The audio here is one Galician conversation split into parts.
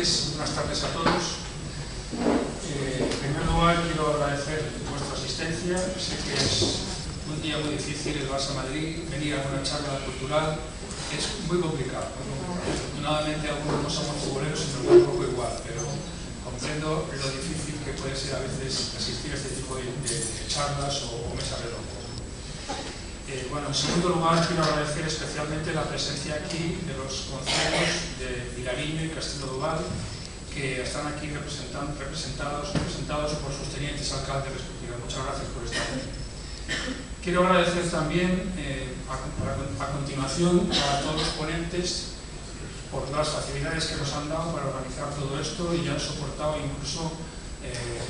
Buenas tardes a todos. En primer lugar, quiero agradecer vuestra asistencia. Sé que es un día muy difícil el Barça Madrid, venir a una charla cultural es muy complicado. Afortunadamente, algunos no somos futboleros y nos da un poco igual, pero comprendo lo difícil que puede ser a veces asistir a este tipo de charlas o mesas redondas. Bueno, en segundo lugar, quiero agradecer especialmente la presencia aquí de los concejallos de Vilariño y Castelo Doval, que están aquí representados por sus tenientes alcaldes respectivos. Muchas gracias por estar aquí. Quiero agradecer también, a continuación, a todos los ponentes por las facilidades que nos han dado para organizar todo esto y ya han soportado incluso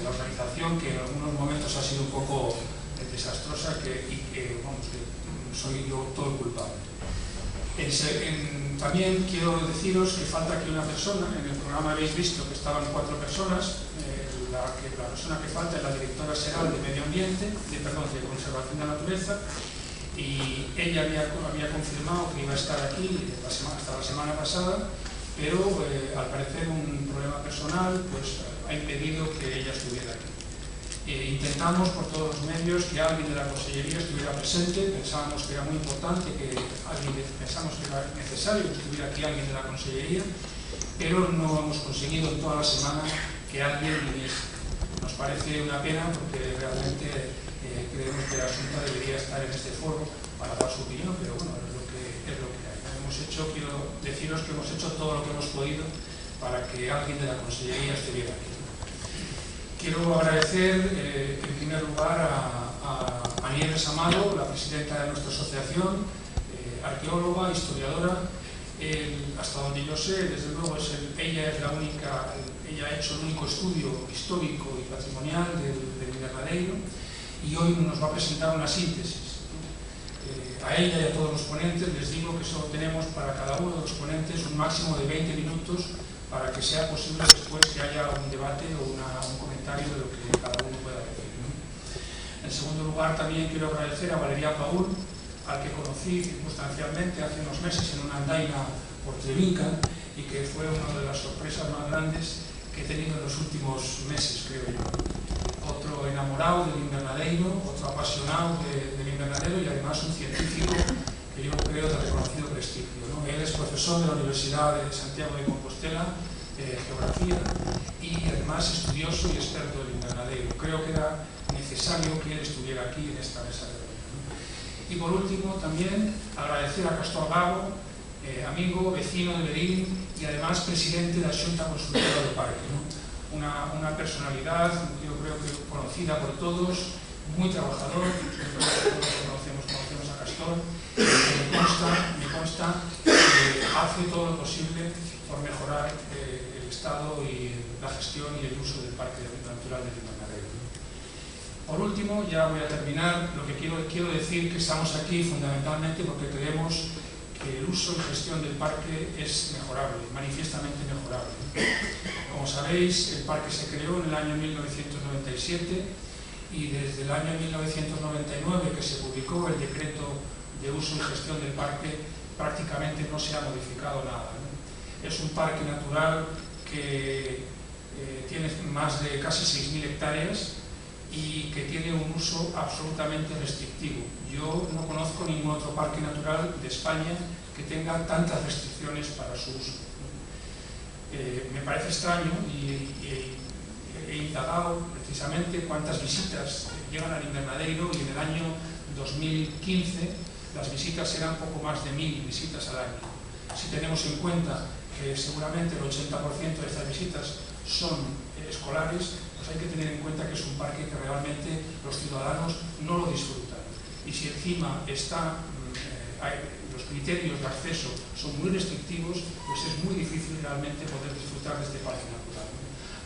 la organización, que en algunos momentos ha sido un poco desastrosa y que soy yo todo el culpable. También quiero deciros que falta aquí una persona. En el programa habéis visto que estaban 4 personas. La persona que falta es la directora general de Medio Ambiente, de Conservación de la Naturaleza, y ella había confirmado que iba a estar aquí hasta la semana pasada, pero al parecer un problema personal pues ha impedido que ella estuviera aquí. Intentamos por todos los medios que alguien de la Consellería estuviera presente. Pensábamos que era muy importante pensamos que era necesario que estuviera aquí alguien de la Consellería, pero no hemos conseguido en toda la semana que alguien viniese. Nos parece una pena porque realmente creemos que la Junta debería estar en este foro para dar su opinión, pero bueno, es lo que hay. Quiero deciros que hemos hecho todo lo que hemos podido para que alguien de la Consellería estuviera aquí. Quiero agradecer en primer lugar a Nieves Amado, la presidenta de nuestra asociación, arqueóloga, historiadora. Hasta donde yo sé, desde luego ella ha hecho el único estudio histórico y patrimonial del Invernadeiro, y hoy nos va a presentar una síntesis. A ella y a todos los ponentes les digo que solo tenemos para cada uno de los ponentes un máximo de 20 minutos para que sea posible después que haya un debate o un comentario de lo que cada uno pueda decir, ¿no? En segundo lugar, también quiero agradecer a Valeria Paul, al que conocí circunstancialmente hace unos meses en una andaina por Trevinca, y que fue una de las sorpresas más grandes que he tenido en los últimos meses, creo yo. Otro enamorado del Invernadeiro, otro apasionado del Invernadeiro y además un científico que yo creo de reconocido prestigio, ¿no? Él es profesor de la Universidad de Santiago de Compostela de Geografía y además estudioso y experto del Invernadeiro. Creo que era necesario que él estuviera aquí en esta mesa de hoy, ¿no? Y por último también agradecer a Castor Gago, amigo, vecino de Berín y además presidente de la Xunta Consultora do Parque, ¿no? Una personalidad, yo creo que conocida por todos, muy trabajador, conocemos a Castor, me consta que hace todo lo posible por mejorar el estado y la gestión y el uso del Parque Natural del Invernadero. Por último, ya voy a terminar, lo que quiero decir que estamos aquí fundamentalmente porque creemos que el uso y gestión del parque es mejorable, manifiestamente mejorable. Como sabéis, el parque se creó en el año 1997 y desde el año 1999 que se publicó el decreto de uso y gestión del parque prácticamente no se ha modificado nada, ¿no? Es un parque natural que tiene más de casi 6.000 hectáreas y que tiene un uso absolutamente restrictivo. Yo no conozco ningún otro parque natural de España que tenga tantas restricciones para su uso. Me parece extraño y he indagado precisamente cuántas visitas llegan al invernadero y en el año 2015 las visitas eran poco más de 1.000 visitas al año. Si tenemos en cuenta que seguramente el 80% de estas visitas son escolares, pues hay que tener en cuenta que es un parque que realmente los ciudadanos no lo disfrutan. Y si encima los criterios de acceso son muy restrictivos, pues es muy difícil realmente poder disfrutar de este parque natural.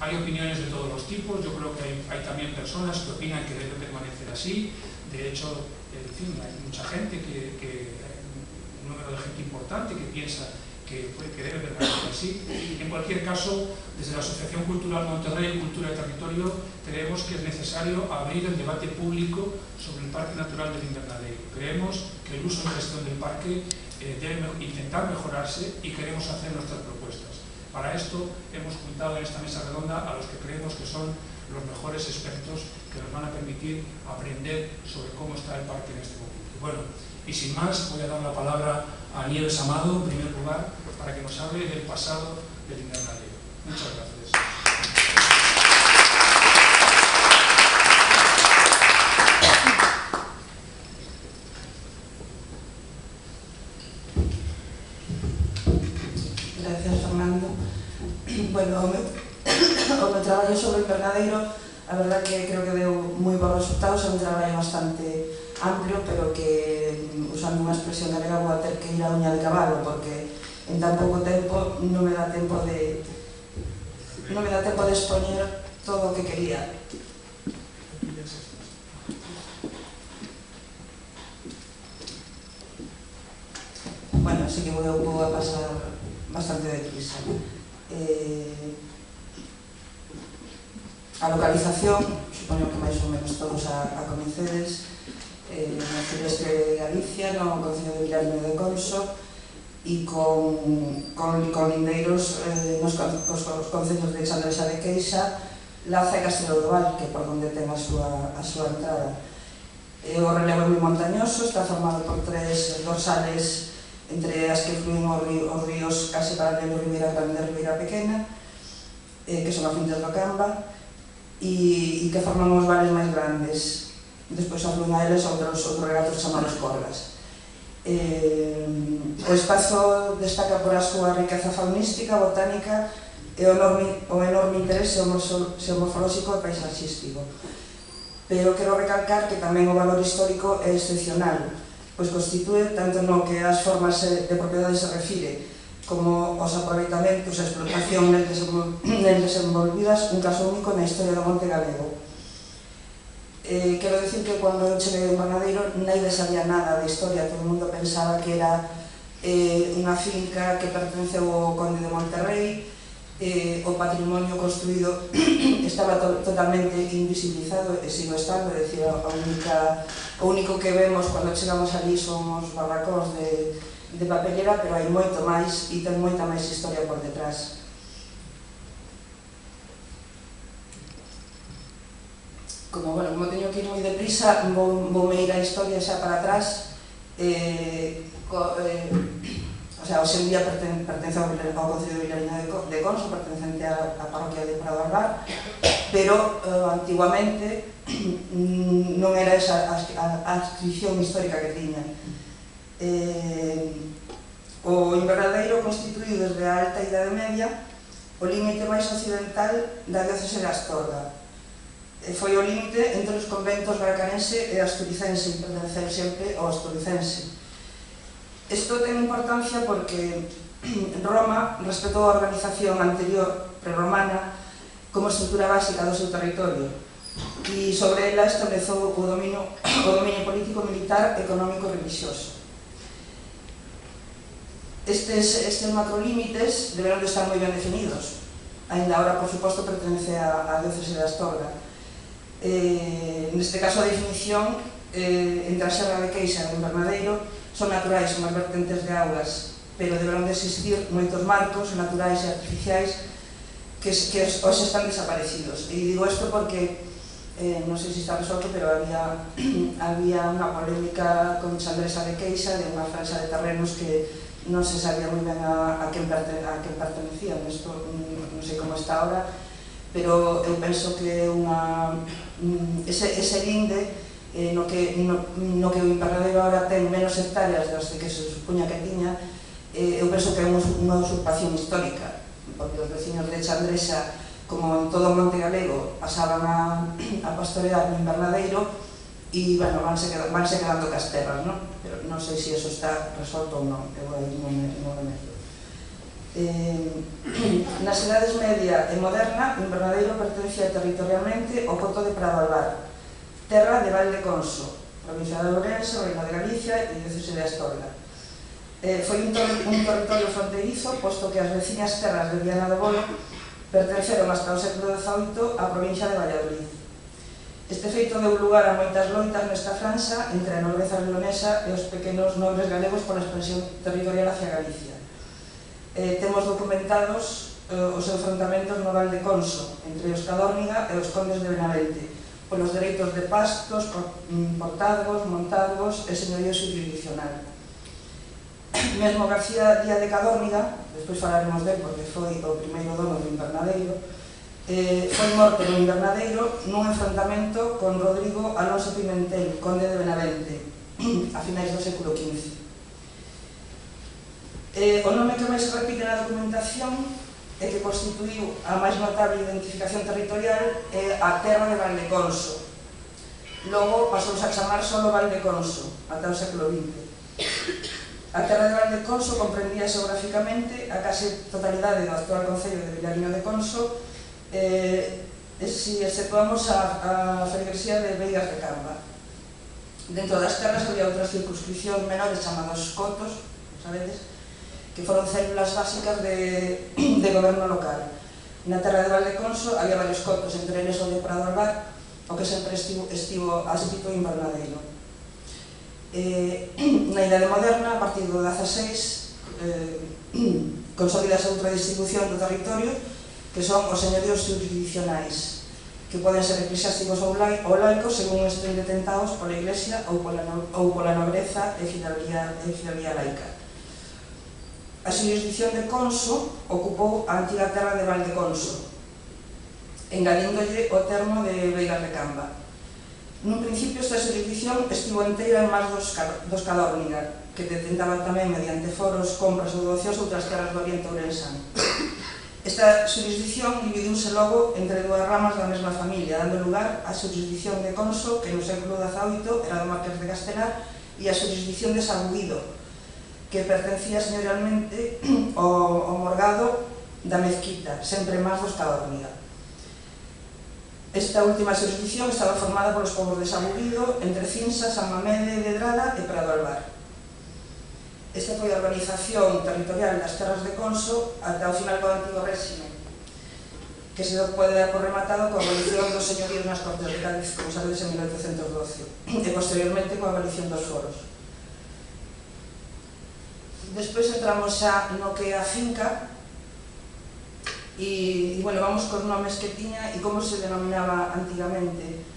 Hay opiniones de todos los tipos, yo creo que hay también personas que opinan que debe permanecer así. De hecho, en fin, hay mucha gente, un número de gente importante que piensa que debe permanecer así. En cualquier caso, desde la Asociación Cultural Monterrey, Cultura y Territorio, creemos que es necesario abrir el debate público sobre el Parque Natural del Invernadero. Creemos que el uso y gestión del parque debe intentar mejorarse y queremos hacer nuestras propuestas. Para esto hemos juntado en esta mesa redonda a los que creemos que son los mejores expertos que nos van a permitir aprender sobre cómo está el parque en este momento. Bueno, y sin más, voy a dar la palabra a Nieves Amado, en primer lugar, para que nos hable del pasado del invernadero. Muchas gracias. Gracias, Fernando. Bueno, o meu traballo sobre o invernadeiro, a verdad que creo que deu moi bons resultados, é un traballo bastante amplio, pero que, usando unha expresión galega, vou a ter que ir a uña de cabalo, porque en tan pouco tempo non me dá tempo de expoñer todo o que quería. Bueno, así que vou a pasar bastante deprisa. A localización, supoño que máis ou menos todos a coñecedes, no sureste de Galicia, no concello de Vilariño de Conso, e con lindeiros nos concellos de Sandrexa de Queixa, Laza e Castelo do Val, que é por onde ten a súa entrada. O relevo é moi montañoso, está formado por 3 dorsales entre as que fluen os ríos case paralelo Ribeira Grande e Ribeira Pequena, que son afluentes do Camba, e que forman os vales máis grandes. Despois afluen a eles outros regatos chamados corgas. O espazo destaca por a súa riqueza faunística, botánica e o enorme interese xeomorfolóxico e paisaxístico. Pero quero recalcar que tamén o valor histórico é excepcional, pois constitúe tanto no que as formas de propiedade se refire, como os aproveitamentos e explotación nel desenvolvidas, un caso único na historia do monte galego. Quero dicir que cando eu cheguei ao invernadeiro naide sabía nada de historia, todo o mundo pensaba que era unha finca que pertenceu ao conde de Monterrey, o patrimonio construído estaba totalmente invisibilizado e sigo estando, é dicir, o único que vemos cando chegamos ali son os barracóns de papelera, pero hai moito máis e ten moita máis historia por detrás. Como teño que ir moi deprisa, voume ir a historia xa para atrás. Hoxe en día pertence ao concello de Vilariño de Conso, pertencente á parroquia de Prado Albar, pero antiguamente non era esa a adscripción histórica que tiña. O invernadeiro constituíu desde a alta Idade Media o límite máis occidental da diocese de Astorga. foi o límite entre os conventos bracarense e asturicense, pertencer sempre ao asturicense. Isto ten importancia porque Roma respetou a organización anterior, prerromana, como estrutura básica do seu territorio e sobre ela estableceu o dominio político, militar, económico e religioso. Estes macrolímites deberán de estar moi ben definidos. Ainda ahora, por suposto, pertence á diócese de Astorga. Neste caso, a definición entre a Serra de Queixa e o Invernadeiro son naturais, son as vertentes de augas, pero deberán de existir moitos marcos naturais e artificiais que hoxe están desaparecidos. E digo isto porque, non sei se está resolto, pero había unha polémica con Chandresa de Queixa de unha franja de terrenos que non se sabía moi ben a quen pertenecían. Isto non sei como está ahora, pero eu penso que ese linde no que o Invernadeiro ahora ten menos hectáreas das que se supuña que tiña, eu penso que é unha usurpación histórica, porque os veciños de Chandresa, como en todo o Monte Galego, pasaban a pastorear no Invernadeiro e, bueno, vanse quedando cas terras, non? Pero non sei se eso está resolto ou non, eu aí non me meto. Nas idades media e moderna, o Invernadeiro pertencía territorialmente ao conto de Prado Albar, terra de Valdeconso, provincia de Ourense, Reino de Galicia e diócese de Astorga. Foi un territorio fronteirizo, posto que as veciñas terras de Viana do Bolo pertenceron hasta o século XVIII á provincia de Valladolid. Este feito deu lugar a moitas loitas nesta franxa entre a nobreza leonesa e os pequenos nobres galegos pola expansión territorial hacia Galicia. Temos documentados os enfrontamentos no Valdeconso entre os Cadórniga e os condes de Benavente polos dereitos de pastos, portazgos, montazgos e señorío jurisdiccional. Mesmo García Díaz de Cadórniga, despois falaremos del porque foi o primeiro dono do Invernadeiro, foi morto no Invernadeiro nun enfrontamento con Rodrigo Alonso Pimentel, conde de Benavente, a finais do século XV. O nome que máis se repite na documentación e que constituiu a máis notable identificación territorial é a terra de Valdeconso. Logo pasou a chamar solo Valdeconso, ata o século XX. A terra de Valdeconso comprendía xeográficamente a case totalidade do actual concello de Vilariño de Conso, se exceptuamos a feligresía de Veigas de Camba. Dentro das terras había outras circunscripcións menores chamadas cotos, sabedes, que foron células básicas de goberno local. Na terra de Valdeconso había varios cotos, entre eles o de Prado Albar, o que sempre estivo adscrito ao Invernadeiro. Na idade moderna, a partir do XVI, consolidase outra distribución do territorio, que son os señoríos jurisdiccionais, que poden ser eclesiásticos ou laicos según estén detentados pola Iglesia ou pola nobreza e fidalguía laica. A xurisdicción de Conso ocupou a antiga terra de Valdeconso, engadíndolle o termo de Veigas de Camba. Nun principio, esta xurisdicción estivo inteira en mans dos Cadórniga, que detentaban tamén mediante foros, compras ou doacións outras terras do Oriente ourensán. Esta xurisdicción dividiuse logo entre dúas ramas da mesma familia, dando lugar á xurisdicción de Conso, que no século XVIII era do Marqués de Castelar, e a xurisdicción de Sabuguido, que pertencía señorialmente ao morgado da Mezquita, sempre máis dos Cadórniga. Esta última xurisdicción estaba formada polos povos de Sabuguido, entre Cinsa, San Mamede de Drada e Prado Albar. Esta foi a organización territorial das terras de Conso ata o final do antigo réxime, que se pode dar por rematado coa abolición dos señoríos nas Cortes de Cádiz, como sabedes, en 1812, e posteriormente coa abolición dos foros. Despois entramos xa no que é a finca e, bueno, vamos cos nomes que tiña e como se denominaba antigamente.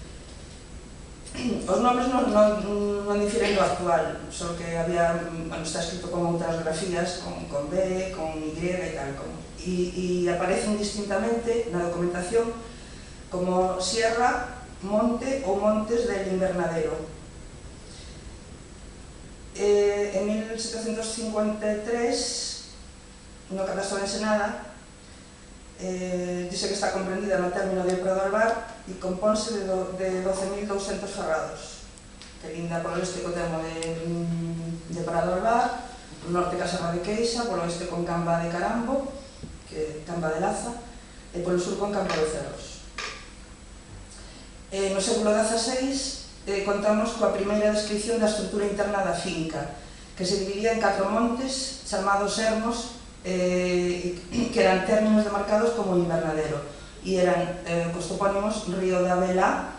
Os nomes non difiren do actual, só que había, bueno, está escrito con outras grafías, con B, con Y e tal, e aparecen distintamente na documentación como Sierra, Monte ou Montes del Invernadeiro. En 1753, no Cadastro de Ensenada, dice que está comprendida no término de Prado Albar e compónse de 12.200 ferrados, que linda polo oeste co termo de Parado Albar, polo norte ca Serra de Queixa, polo oeste con Camba de Carambo, que Camba de Laza, e polo sur con Campo de Cerros. No século XVI contamos coa primeira descripción da estrutura interna da finca, que se dividía en 4 montes chamados ermos, que eran términos demarcados como invernadero, e eran cos topónimos Río de Abelá,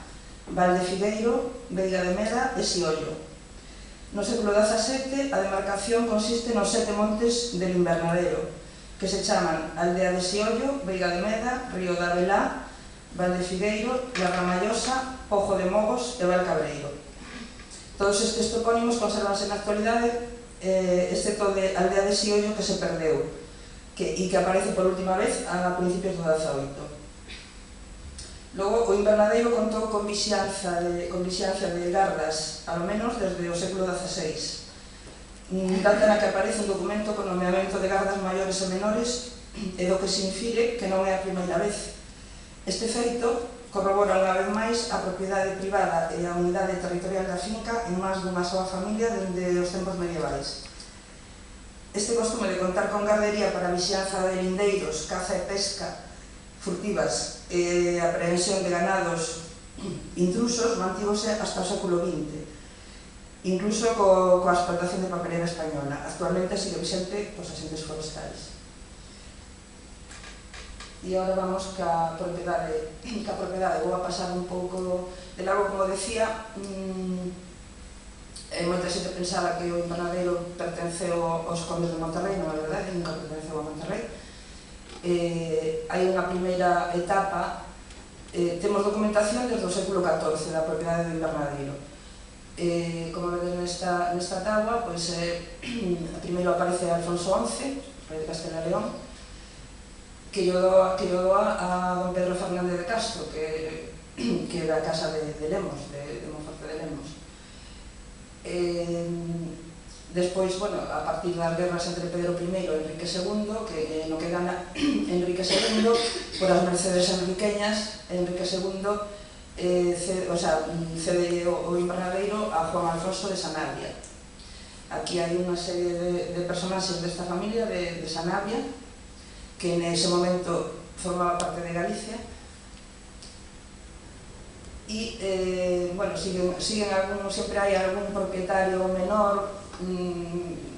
Val de Figueiro, Veiga de Meda e Siollo. No século XVII a demarcación consiste nos 7 montes del invernadero, que se chaman Aldea de Siollo, Veiga de Meda, Río de Abelá, Val de Figueiro, La Ramallosa, Pojo de Mogos e Val Cabreiro. Todos estes topónimos conservanse na actualidade, excepto de Aldea de Siollo, que se perdeu, e que aparece por última vez a principios do XVIII. Logo, o invernadeiro contou con vixianza de gardas, ao menos desde o século XVI, data na que aparece un documento con nomeamento de gardas maiores e menores, e do que se infire que non é a primeira vez. Este feito corrobora unha vez máis a propiedade privada e a unidade territorial da finca en máis dunha soa familia dende os tempos medievais. Este costume de contar con gardería para a vixianza de lindeiros, caza e pesca furtivas e a aprehensión de ganados intrusos mantívose hasta o século XX, incluso coa explotación de papelera española. Actualmente sigue vigente cos asentes forestais. E agora vamos ca propiedade. Vou a pasar un pouco de largo, como decía. Moita xente pensaba que o invernadeiro pertenceu aos condes de Monterrey, non é verdade, nunca pertenceu a Monterrey. Hai unha primeira etapa, temos documentación desde o século XIV da propiedade do invernadeiro. Como vedes nesta tabla, primeiro aparece Alfonso XI, rei de Castela e León, que lle doa a don Pedro Fernández de Castro, que é da casa de Lemos, de Monforte de Lemos. Despois, a partir das guerras entre Pedro I e Enrique II, no que gana Enrique II, por as mercedes enriqueñas, Enrique II cede o invernadeiro a Juan Alfonso de Sanabria. Aquí hai unha serie de personaxes desta familia de Sanabria, que nese momento formaba parte de Galicia, e, siguen sempre hai algún propietario menor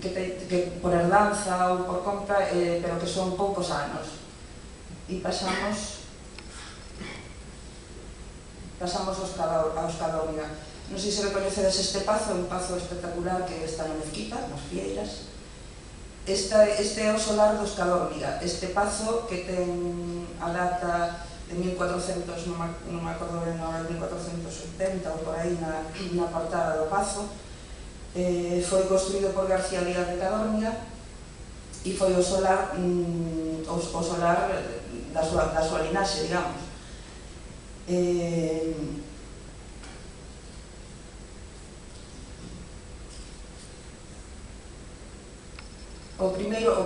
que por herdanza ou por compra, pero que son poucos anos. E pasamos aos Cadorniga. Non sei se recoñecedes este pazo, é un pazo espectacular que está na Mezquita, nas Fieiras. Este é o solar dos Cadorniga. Este pazo, que ten a data de 1400, non me acordo ben agora, 1470 ou por aí na portada do pazo, foi construído por García Díaz de Cadorniga e foi o solar da súa linaxe, digamos. O primeiro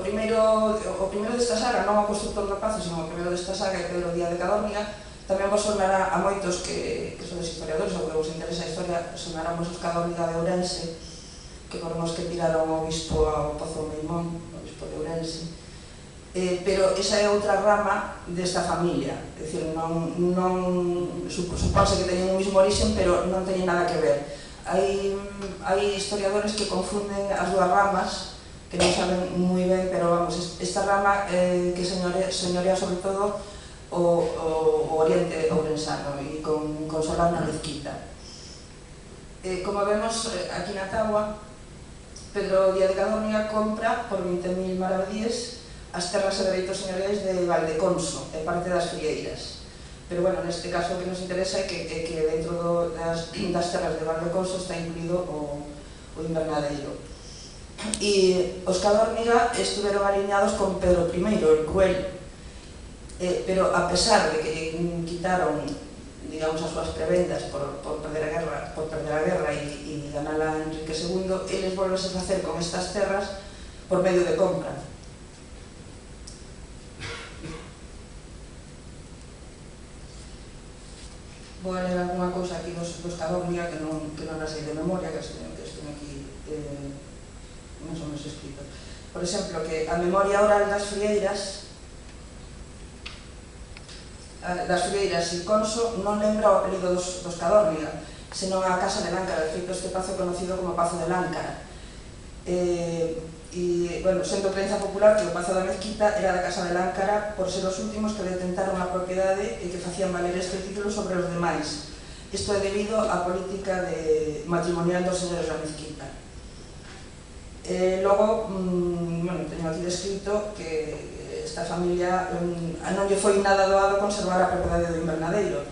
desta saga, non o constructor do pazo, sino o primeiro desta saga é Pedro Díaz de Cadorniga. Tamén vos sonará a moitos que son historiadores ou que vos interesa a historia, sonaramos os Cadorniga de Ourense, que foron os que tiraron o obispo ao Pozo Meimón, o obispo de Ourense. Pero esa é outra rama desta familia, é dicir, supónse que teñen o mesmo orixen, pero non teñen nada que ver. Hai historiadores que confunden as dúas ramas, que non saben moi ben, pero vamos, esta rama que señorea sobre todo o oriente ourensano e con solar na Mezquita. Como vemos aquí na tabua, Pedro Díaz de Cadorniga compra por 20.000 maravedíes as terras e dereitos señoriais de Valdeconso e parte das Frieiras. Pero, neste caso o que nos interesa é que dentro das terras de Valdeconso está incluído o invernadeiro. E os Cadorniga estuveron alineados con Pedro I, el Cruel, pero a pesar de que quitaron, digamos, as súas prebendas por perder a guerra e ganar a Enrique II, eles volvense a facer con estas terras por medio de compra. dos Cadórniga, que non as sei de memoria, que estén aquí máis ou menos escrito. Por exemplo, que a memoria oral das frieiras e Conso non lembra o apelido dos Cadórniga, senón a Casa de Láncara. De feito, este pazo é conocido como Pazo de Láncara. Sendo creencia popular que o Pazo da Mezquita era da Casa de Láncara por ser os últimos que detentaron a propiedade e que facían valer este título sobre os demais. Isto é debido á política matrimonial dos señores da Mezquita. Logo, teño aquí descrito que esta familia non lle foi nada doado conservar a propiedade do invernadeiro.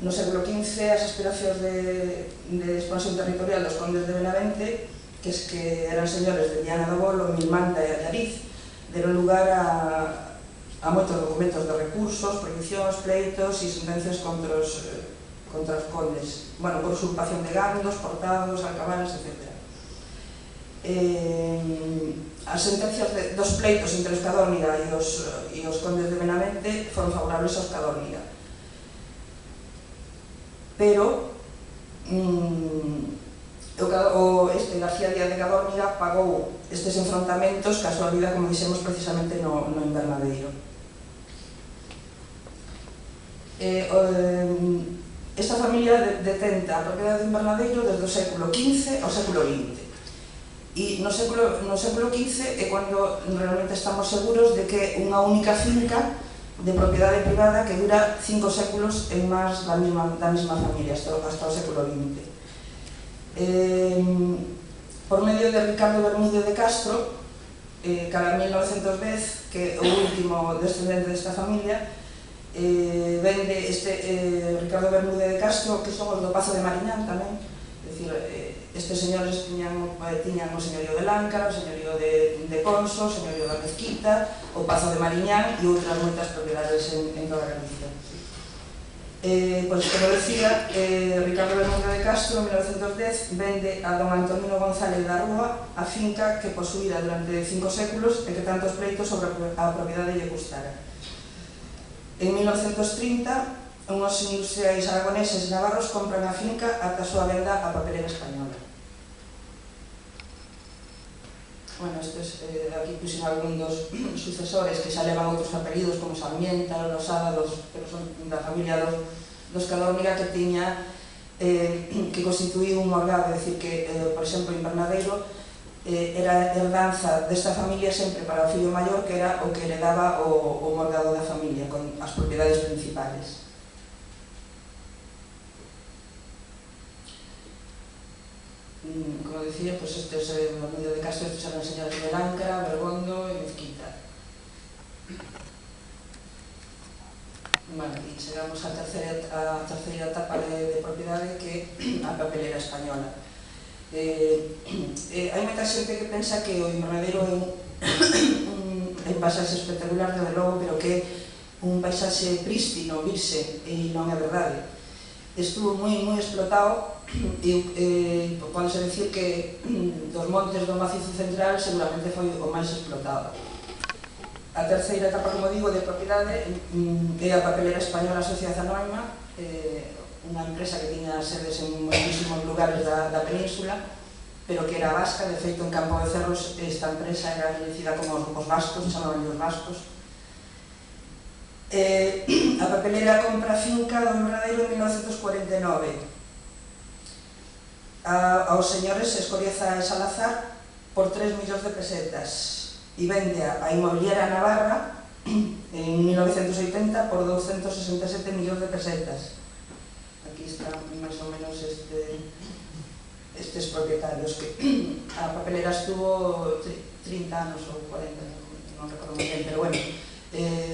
No século XV, as aspiracións de expansión territorial dos condes de Benavente, que eran señores de Viana do Bolo, Milmanta e Allariz, deron lugar a moitos documentos de recursos, prohibicións, pleitos e sentencias contra os condes, por usurpación de gandos, portados, alcabalas, etc. As sentencias dos pleitos entre os Cadórniga e os condes de Benavente foron favorables aos Cadórniga, pero García Díaz de Cadórniga pagou estes enfrontamentos que a súa vida, como dixemos, precisamente no invernadeiro. Esta familia detenta a propiedade do invernadeiro desde o século XV ao século XX. E no século XV é cando realmente estamos seguros de que é unha única finca de propiedade privada que dura 5 séculos en máis da mesma familia, hasta o século XX. Por medio de Ricardo Bermúdez de Castro, cara 1910, que é o último descendente desta familia, vende Ricardo Bermúdez de Castro, que son os do Pazo de Mariñán tamén. É dicir, estes señores tiñan o señorío de Láncara, o señorío de Conso, o señorío da Mezquita, o Pazo de Mariñán e outras moitas propiedades en toda Galicia. Pois, como decía, Ricardo Bermúdez de Castro, en 1910, vende a don Antonino González da Rúa a finca que posuíra durante 5 séculos e que tantos pleitos sobre a propiedade lle custara. En 1930, unhos industriais aragoneses navarros compran a finca ata a súa venda a papelera española. Aquí puxen algún dos sucesores que xa levan outros apelidos como Sarmienta, Losada, pero son da familia dos Cadórniga, que tiña que constituíu un morgado. É dicir que, por exemplo, o invernadeiro era herdanza desta familia sempre para o fillo maior, que era o que heredaba o morgado da familia con as propiedades principales. Como decía, estes Bermúdez de Castro eran señores de Láncara, Bergondo e Mezquita. E chegamos á terceira etapa de propiedade, que é a papelera española. Hai moita xente que pensa que o invernadeiro é un paisaxe espectacular, desde logo, pero que é un paisaxe prístino, virxe, e non é verdade. Estuvo moi explotado e podese dicir que dos montes do Macizo Central seguramente foi o máis explotado. A terceira etapa, como digo, de propiedade é a papelera española Sociedade Anónima, unha empresa que tiña sedes en moitísimos lugares da península, pero que era vasca. De feito, en Campo de Cerros esta empresa era coñecida como os vascos, chamaban os vascos. A papelera compra a finca do invernadeiro en 1949 aos señores Escoriaza e Salazar por 3 millóns de pesetas e vende a inmobiliaria Navarra en 1980 por 267 millóns de pesetas. Aquí están máis ou menos estes propietarios, que a papelera estuvo 30 anos ou 40, non recordo moi ben, pero bueno,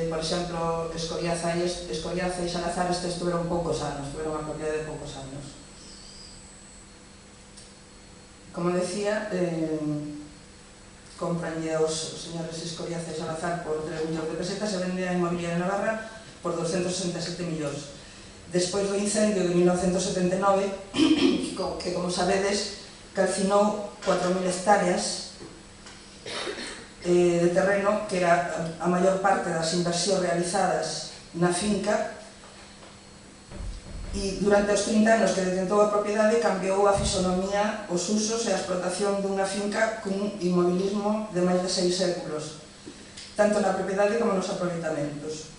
por exemplo, Escoriaza e Salazar estuveron poucos anos, tuveron a propiedade de poucos anos. Como decía, compranlle aos señores Escoriaza e Salazar por 3 millóns de pesetas e vende a inmobiliaria Navarra por 267 millóns. Despois do incendio de 1979, que, como sabedes, calcinou 4.000 hectáreas de terreno, que era a maior parte das inversións realizadas na finca, E durante os 30 anos que detentou a propiedade cambiou a fisonomía, os usos e a explotación dunha finca cun inmobilismo de máis de 6 séculos, tanto na propiedade como nos aproveitamentos.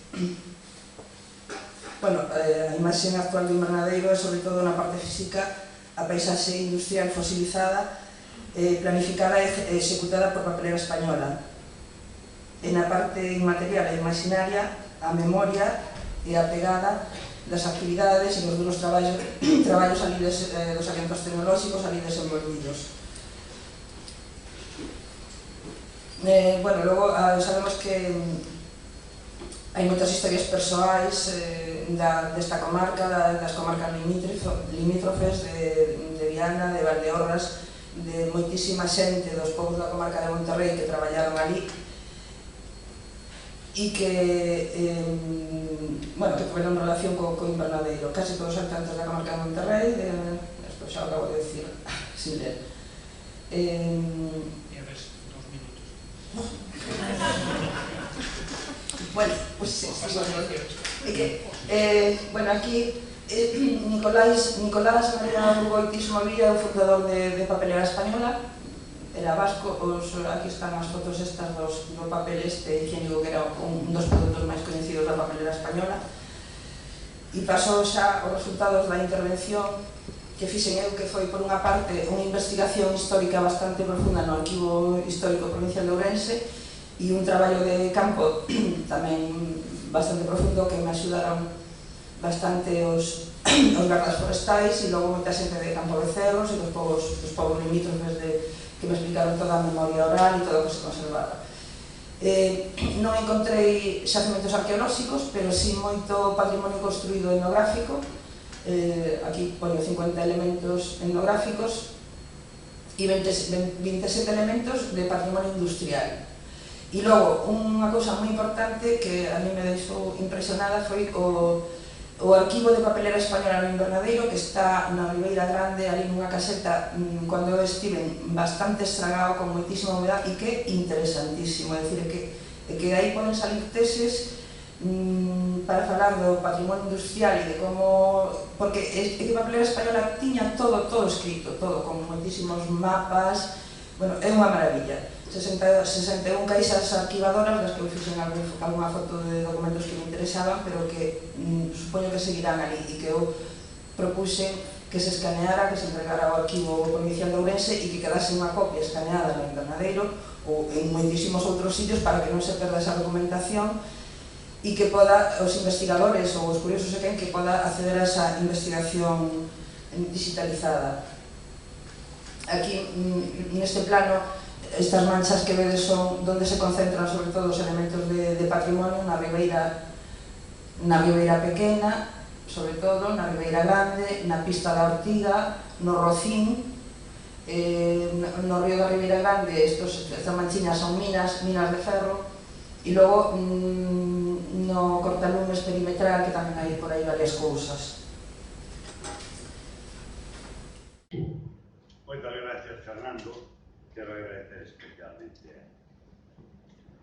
Bueno, a imaxe actual do invernadeiro é sobre todo na parte física a paisaxe industrial fosilizada, planificada e executada por Papelera Española. E na parte inmaterial e imaginaria, a memoria e a pegada das actividades e dos duros traballos ali dos alimentos tecnolóxicos ali desenvolvidos. Bueno, logo sabemos que hai moitas historias persoais desta comarca, das comarcas limítrofes de Viana, de Valdeorras, de moitísima xente dos povos da comarca de Monterrey que traballaron ali e que, bueno, que tuveron relación co invernadeiro. Casi todos os habitantes da comarca de Monterrey, despois xa acabo de decir, sin ler. Ya ves, 2 minutos. Bueno, pues sí, bueno, aquí Nicolás María Urgoitis Movilla é o fundador de Papelera Española, era vasco, aquí están as fotos estas do papel higiénico que era un dos produtos máis coñecidos da Papelera Española, e pasou xa os resultados da intervención que fixen eu, que foi por unha parte unha investigación histórica bastante profunda no Arquivo Histórico Provincial de Ourense e un traballo de campo tamén bastante profundo que me axudaron bastante os gardas forestais e logo moita xente de Campo de Cerros e dos povos limítrofes que me explicaron toda a memoria oral e todo o que se conservaba. Non encontrei xacementos arqueolóxicos, pero sí moito patrimonio construído etnográfico. Aquí poño 50 elementos etnográficos e 27 elementos de patrimonio industrial. E logo, unha cousa moi importante que a mí me deixou impresionada foi o arquivo de Papelera Española no Invernadeiro, que está na Ribeira Grande, ali nunha caseta, cando eu estive, bastante estragado, con moitísima humedad, e que interesantísimo, é dicir, que aí poden salir teses para falar do patrimonio industrial e de como... Porque é que Papelera Española tiña todo escrito, todo, con moitísimos mapas, bueno, é unha maravilla. 61 caixas arquivadoras das que eu fixen algunha foto de documentos que me interesaban, pero que supoño que seguirán ali e que eu propuse que se escaneara, que se entregara ao Arquivo Provincial de Ourense e que quedase unha copia escaneada no Invernadeiro ou en moitísimos outros sitios para que non se perda esa documentación e que poda os investigadores ou os curiosos que poda acceder a esa investigación digitalizada. Aquí, neste plano, estas manchas que vedes son onde se concentran sobre todo os elementos de patrimonio na ribeira pequena, sobre todo, na ribeira grande, na pista da Ortiga, no Rocín, no río da Ribeira Grande, estas manchiñas son minas de ferro, e logo no cortalumes perimetral, que tamén hai por aí varias cousas. Moitas gracias, Fernando. Quero agradecer especialmente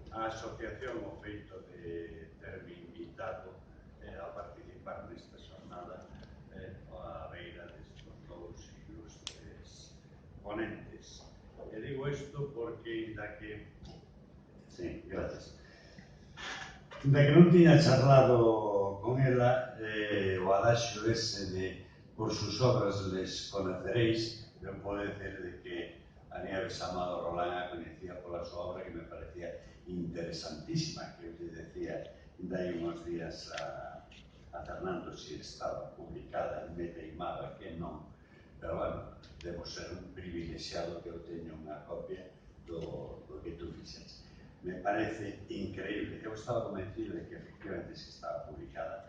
a asociación o feito de terme invitado a participar nesta xornada a beira destes dous ilustres ponentes. E digo isto porque, inda que... Sí, gracias. Inda que non tiña charlado con ela, o adaxo ese de por sus obras les conoceréis, non podo decir de que a Nieves Amado Rolán a coñecía pola súa obra, que me parecía interesantísima, que eu te decía dai uns días a Fernando se estaba publicada, me teimaba que non, pero bueno, debo ser un privilexiado que eu teño unha copia do que tú fixes. Me parece increíble, eu estaba convencido de que efectivamente se estaba publicada,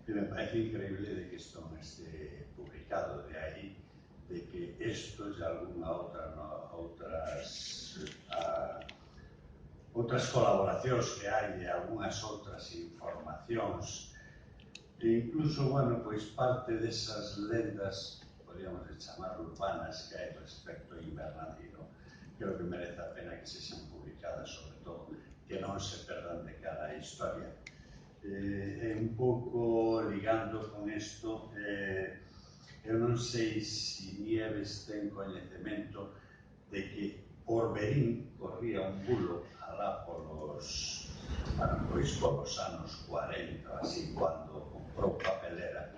pero me parece increíble de que isto non este publicado, de aí de que isto e alguna outras colaboracións que hai e algunhas outras informacións e incluso, bueno, pois parte desas lendas, podríamos chamar urbanas, que hai respecto ao Invernadeiro, creo que merece a pena que se xan publicadas, sobre todo que non se perdan de cara a historia. un pouco ligando con isto, eu non sei se Nieves ten coñecemento de que por Berín corría un bulo alá polos anos 40, así, cando comprou papelera,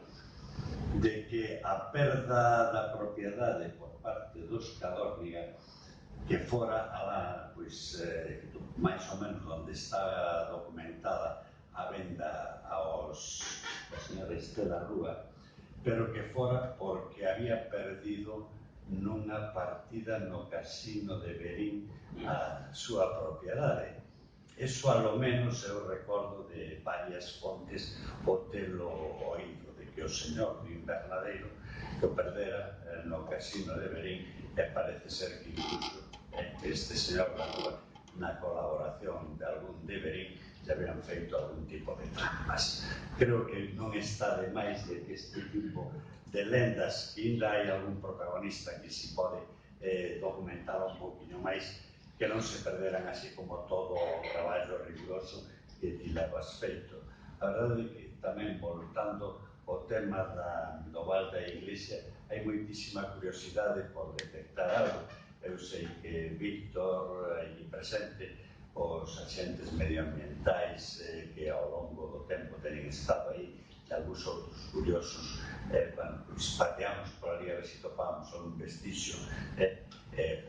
de que a perda da propiedade por parte dos Cadórniga que fora alá, pois, máis ou menos onde está documentada a venda aos señores de la Rúa, pero que fora porque había perdido nunha partida no casino de Berín a súa propiedade. Eso, alo menos, eu recordo de varias fontes o telo oído, de que o señor do Invernadeiro que o perdera no casino de Berín, e parece ser que incluso este señor da Rúa, na colaboración de algún de Berín, se habían feito algún tipo de trampas. Creo que non está de máis de que este tipo de lendas, que ainda hai algún protagonista que se pode documentar un pouquinho máis, que non se perderan así como todo o traballo riguroso que ti levas feito. A verdade é que tamén, voltando ao tema do Val da Iglesia, hai moitísima curiosidade por detectar algo. Eu sei que Víctor, aí presente, os axentes medioambientais que ao longo do tempo teñen estado aí, e algúns outros curiosos, pois pateamos por ali a ver se topamos algún vestigio,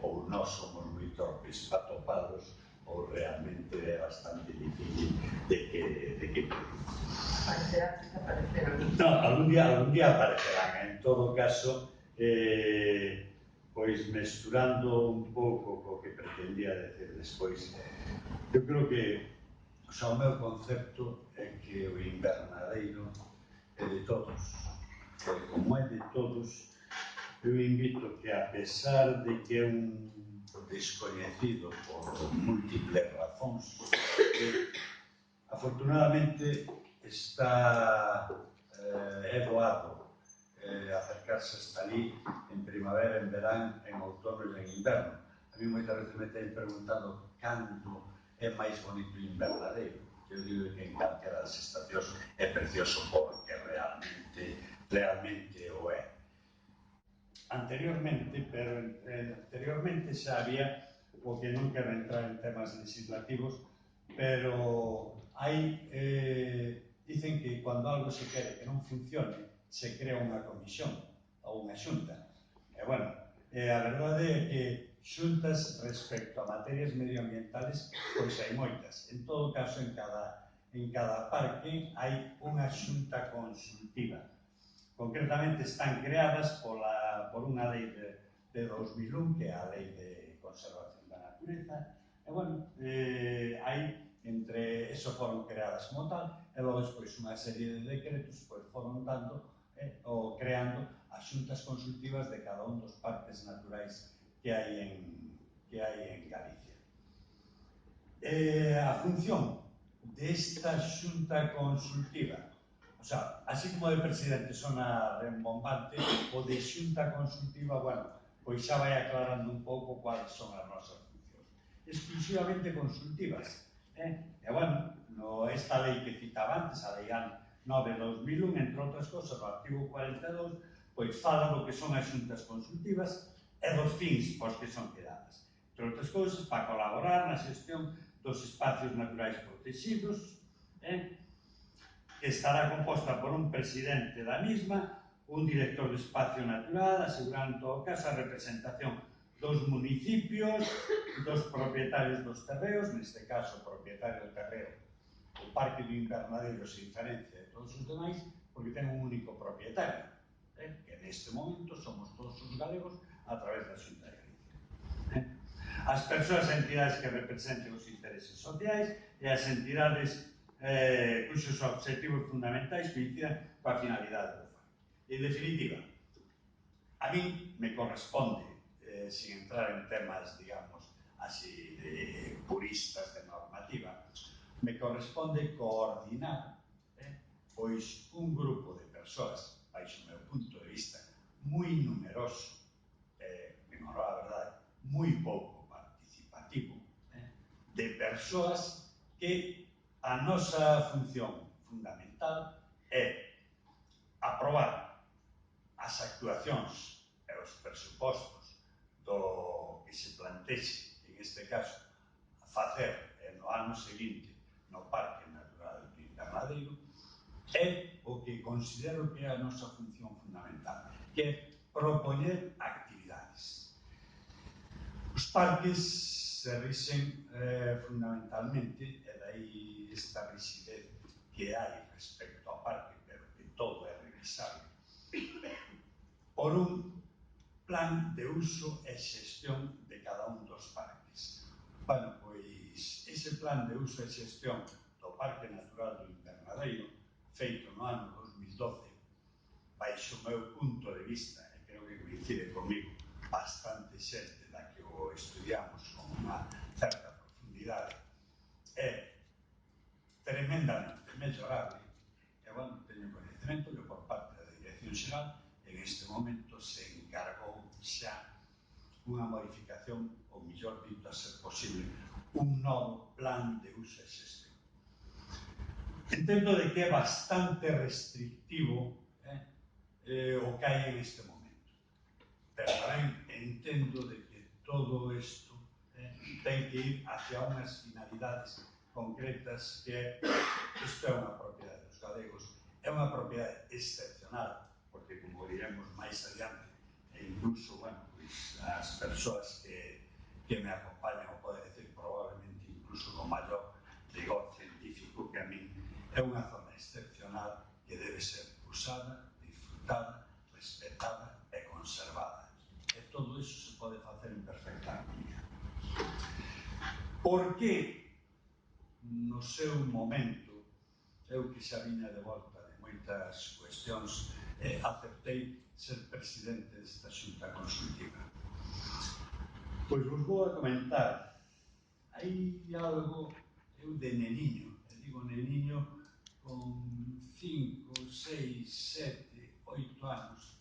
ou nós somos moi torpes para topalos, ou realmente é bastante difícil de que Aparecerán, que aparecerán. No, algún día aparecerán. En todo caso, pois mesturando un pouco co que pretendía decir despois, eu creo que o meu concepto é que o Invernadeiro é de todos. Como é de todos, eu invito que, a pesar de que é un descoñecido por múltiples razóns, afortunadamente está doado acercarse hasta ali en primavera, en verán, en outono e en inverno. A mí moitas veces me ten preguntado cando é máis bonito o Invernadeiro. Eu digo que en calquera das estacións é precioso porque realmente o é. Anteriormente xa había, porque non quero entrar en temas legislativos, pero hai, dicen que cando algo se quere que non funcione, se crea unha comisión ou unha xunta. E, bueno, a verdade é que xuntas respecto a materias medioambientales, pois hai moitas. En todo caso, en cada parque hai unha xunta consultiva. Concretamente están creadas por unha lei de 2001, que é a Lei de Conservación da Natureza, e, bueno, eso foron creadas como tal, e logo despois unha serie de decretos foron dando ou creando as xuntas consultivas de cada un dos parques naturais que hai en Galicia. A función desta xunta consultiva, o sea, así como de presidente sona rembombante, o de xunta consultiva, bueno, pois xa vai aclarando un pouco cuáles son as nosas funcións. Exclusivamente consultivas. E, bueno, esta lei que citaba antes, a Lei 9/2001, entre outras cosas, no artigo 42, pois fala do que son as xuntas consultivas e dos fins pos que son creadas. Entre outras cousas, para colaborar na xestión dos espacios naturais protegidos, que estará composta por un presidente da misma, un director de espacio natural, asegurando en todo caso a representación dos municipios, dos propietarios dos terreos, neste caso o propietario do terreo, o Parque do Invernadeiro se diferencia de todos os demais, porque ten un único propietario, que neste momento somos todos os galegos a través da Xunta de Galicia. As persoas e entidades que representen os intereses sociais e as entidades cuxos objetivos fundamentais coincidan coa finalidade do FAI. En definitiva, a mí me corresponde, sin entrar en temas, digamos, así de puristas de normativa, me corresponde coordinar pois un grupo de persoas, baixo o meu punto de vista, moi numeroso, a verdade, moi pouco participativo, de persoas que a nosa función as actuacións e os presupostos do que se plantexe, en este caso, facer no ano seguinte no Parque Natural do Invernadeiro, é o que considero que é a nosa función fundamental, que é propoñer actividades. Os parques se rixen fundamentalmente, e dai esta rixidez que hai respecto ao parque, pero que todo é revisable, por un plan de uso e xestión de cada un dos parques. Bueno, pois, ese plan de uso e xestión do Parque Natural do Invernadeiro, feito no ano 2012, baixo o meu punto de vista, e creo que coincide comigo bastante xente da que o estudiamos con unha certa profundidade, é tremendamente mellorable, e, bueno, teño conhecimento que por parte da Dirección Xeral en este momento se encargou xa unha modificación, ou mellor dito, a ser posible, un novo plan de uso e xestión. Entendo de que é bastante restrictivo o que hai en este momento, pero tamén entendo de que todo isto ten que ir hacia unhas finalidades concretas, que isto é unha propiedade dos galegos, é unha propiedade excepcional, porque, como diremos máis adiante, e incluso, bueno, pues, as persoas que me acompañan o poden decir probablemente incluso con maior rigor científico que a min, é unha zona excepcional que debe ser usada, disfrutada, respetada e conservada. E todo iso se pode facer en perfecta armonía. Por que no seu momento, eu que xa viña de volta de moitas cuestións, aceptei ser presidente desta xunta consultiva? Pois vos vou a comentar. Hai algo, eu de neniño, e digo neniño con 5, 6, 7, 8 anos,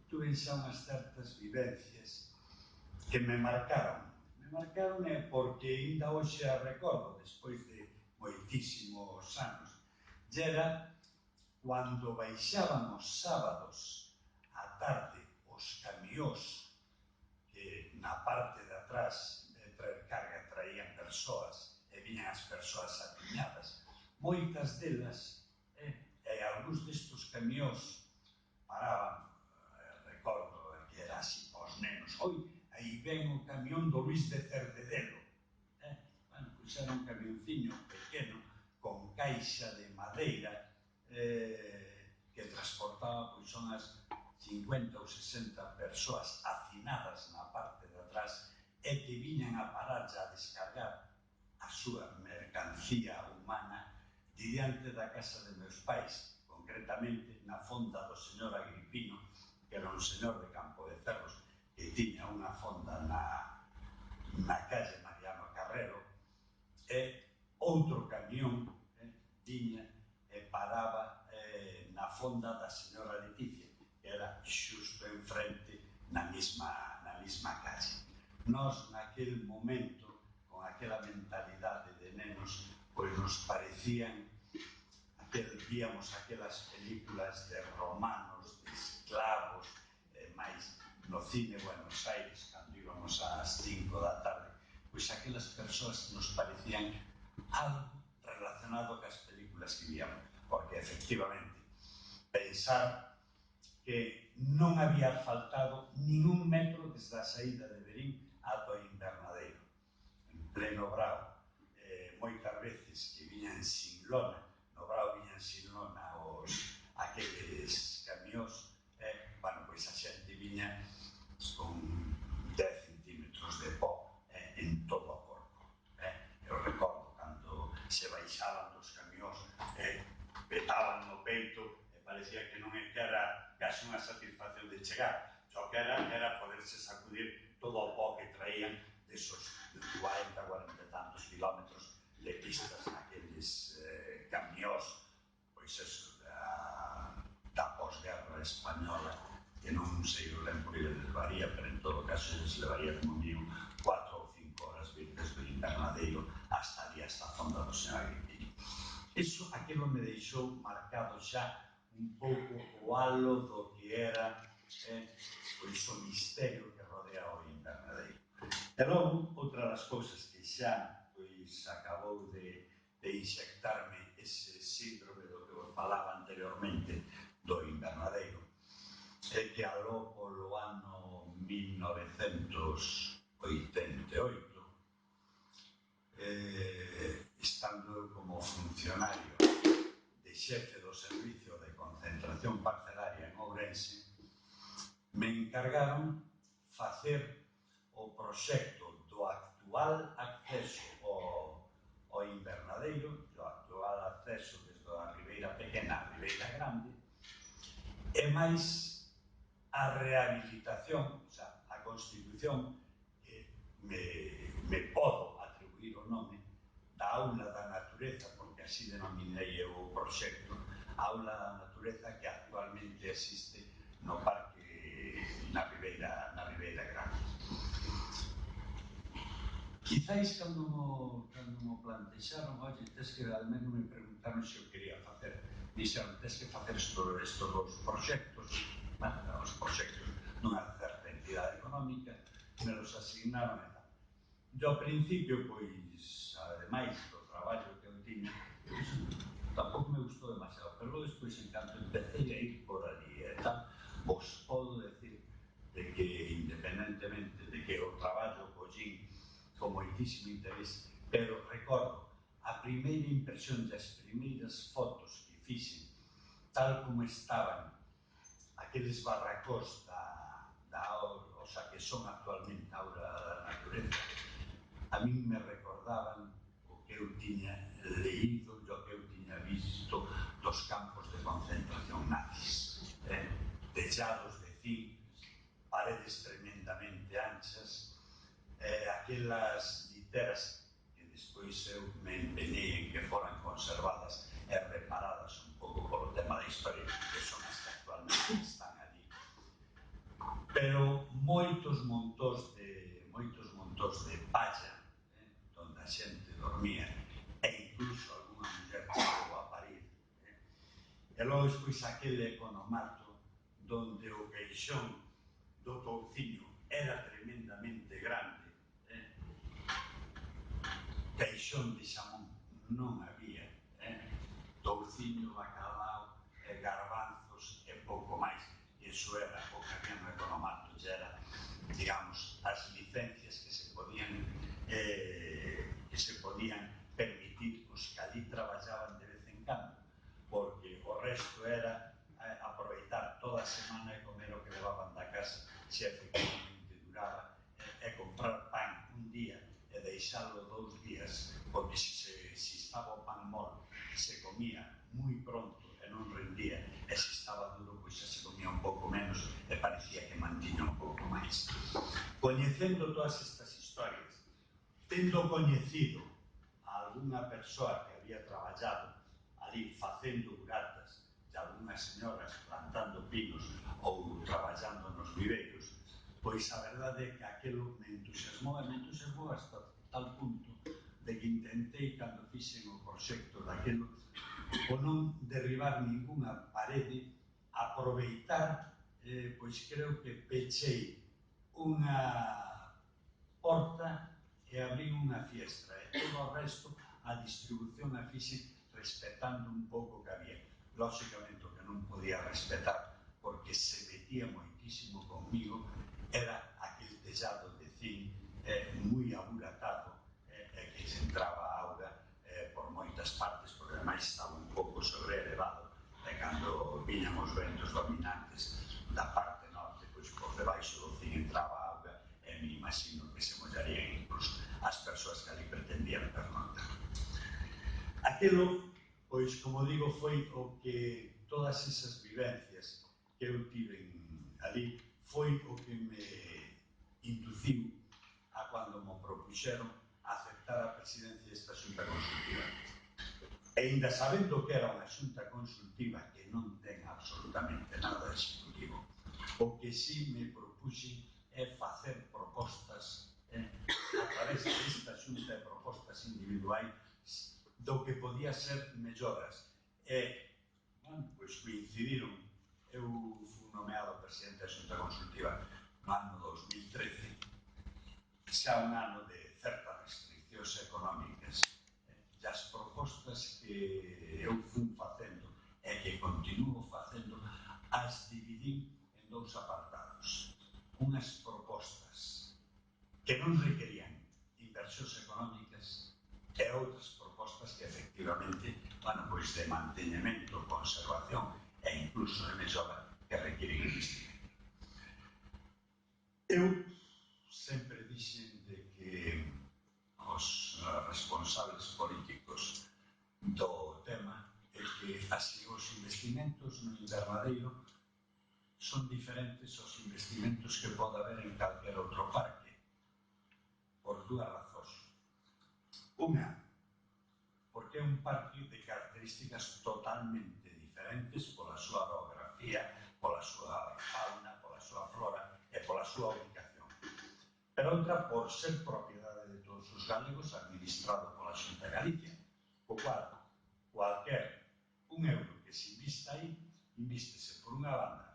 tuve xa unhas certas vivencias que me marcaron. Me marcaron porque ainda hoxe a recordo, despois de moitísimos anos. E era cando baixaban os sábados á tarde os camións que na parte de atrás de traer carga traían persoas e viñan as persoas apiñadas. Moitas delas, e algúns destos camións paraban, recordo que era así pos nenos, oi, aí ven o camión do Luís de Cerdedelo. Bueno, pois era un camionciño pequeno con caixa de madeira que transportaba pois unhas 50 ou 60 persoas hacinadas na parte de atrás e que viñan a parar a descargar a súa mercancía humana diante da casa de meus pais, concretamente na fonda do señor Agripino, que era un señor de Campo de Cerros, que tiña unha fonda na calle Mariano Carrero, e outro camión tiña e paraba na fonda da señora Leticia, que era xusto enfrente na mesma calle. Nós, naquel momento, con aquela mentalidade de nenos, pois nos parecían, víamos aquelas películas de romanos, de esclavos, máis no cine Buenos Aires, cando íbamos ás 5 da tarde, pois aquelas persoas nos parecían algo relacionado cas películas que víamos, porque efectivamente pensar que non había faltado nin un metro desde a saída de Verín ata o Invernadeiro, en pleno Brao, moitas veces que viñan sin lona, no Brao viñan sin lona aqueles camións, bueno, pois a xente viña con 10 centímetros de pó en todo o corpo. Eu recordo cando se baixaban dos camións, petaban no peito, parecía que non era casi unha satisfacción de chegar, só que era poderse sacudir todo o pó que traían desos 40 e tantos kilómetros de pistas naqueles camións, pois eso, da posguerra española, que non sei o tempo que les levaría, pero en todo caso les levaría como mínimo 4 ou 5 horas vir desde o Invernadeiro hasta ali, hasta a fonda do señor Agripino. Iso, aquilo me deixou marcado xa un pouco o halo do que era pois o misterio que rodea o invernadeiro. E logo, outra das cousas que xa pois acabou de inxectarme ese síndrome do que vos falaba anteriormente do invernadeiro é que aló polo ano 1988, estando como funcionario de xefe do Servicio de Concentración Parcelaria en Ourense, me encargaron facer o proxecto do actual acceso ao invernadeiro, do actual acceso desde a Ribeira Pequena a Ribeira Grande, e máis a rehabilitación, o sea, a constitución, me podo atribuir o nome da Aula da Natureza, porque así denominei eu o proxecto, a Aula da Natureza que actualmente existe no Parque na Ribeira Grande. Quizáis cando mo plantexaron, oye, tes que, al menos me preguntaron se eu quería facer, dixeron, tes que facer estes dos proxectos, os proxectos nunha certa entidade económica, me los asignaron e tal. Yo, ao principio, pois, ademais do traballo que eu tiña, tampouco me gustou demasiado, pero despois, en canto empecé a ir por ali e tal, vos podo decir de que, independentemente de que o traballo collín con moitísimo interés, pero recordo a primeira impresión das primeiras fotos que fixen, tal como estaban aqueles barracós o sea, que son actualmente a Aula da Natureza, a min me recordaban o que eu tiña leído e o que eu tiña visto dos campos de concentración nazis. Techados de zinc, paredes tremendamente anchas, aquelas literas que despois eu me empeñei en que foran conservadas e reparadas un pouco polo tema da historia, que son as que actualmente están ali. Pero moitos montós de palla, donde a xente dormía, e incluso alguna muller que chegou a parir. E logo despois aquele economato donde o queixón do touciño era tremendamente grande, queixón de xamón non había, touciño, bacalao, garbanzos e pouco máis. Iso era o que había no economato, e era, digamos, as licencias que se podían permitir os que ali traballaban de vez en cando, porque o resto era aproveitar toda a semana e comer o que levaban da casa, se efectivamente duraba, e comprar pan un día e deixalo 2 días, porque se estaba o pan mol, se comía moi pronto e non rendía, e se estaba duro, pois xa se comía un pouco menos e parecía que mantiña un pouco máis. Coñecendo todas estas historias, tendo coñecido a algunha persoa que había traballado ali facendo buratas e algunhas señoras plantando pinos ou traballando nos viveiros, pois a verdade é que aquilo me entusiasmou hasta tal punto de que intentei, cando fixen o proxecto daquilo, o non derribar ninguna parede, aproveitar, pois creo que pechei unha porta e abrí unha fiestra, e todo o resto, a distribución a fixen respetando un pouco o que había. Lóxicamente, o que non podía respetar, porque se metía moitísimo conmigo, era aquel tellado de zinc moi aburatado, e que se entraba auga por moitas partes, porque ademais estaba un pouco sobreelevado, e cando viñan os ventos dominantes da parte norte, pois por debaixo do zinc entraba auga, e me imagino que se mollarían incluso as persoas que ali pretendían pernoctar. Aquilo, pois, como digo, foi o que todas esas vivencias que eu tive ali foi o que me induciu a cando me propuxeron aceptar a presidencia desta xunta consultiva. E ainda sabendo que era unha xunta consultiva que non ten absolutamente nada de executivo, o que sí me propuxen é facer propostas a través desta xunta de propostas individuais do que podía ser melloras. E, bueno, pois coincidiron eu fui nomeado presidente da Xunta Consultiva no ano 2013, xa un ano de certas restriccións económicas, e as propostas que eu fui facendo e que continuo facendo as dividí en dous apartados. Unhas propostas que non requerían inversións económicas e outras propostas que efectivamente, pois de manteñemento, conservación e incluso de mellora que requieren investimento. Eu sempre dixen de que os responsables políticos do tema é que así os investimentos no invernadeiro son diferentes aos investimentos que pode haber en calquer outro parque, por dúas razóns. Unha, porque é un parque de características totalmente diferentes pola súa orografía, pola súa fauna, pola súa flora e pola súa ubicación. Pero outra, por ser propiedade de todos os galegos, administrado pola Xunta de Galicia, o cual, cualquier un euro que se invista aí, invístese por unha banda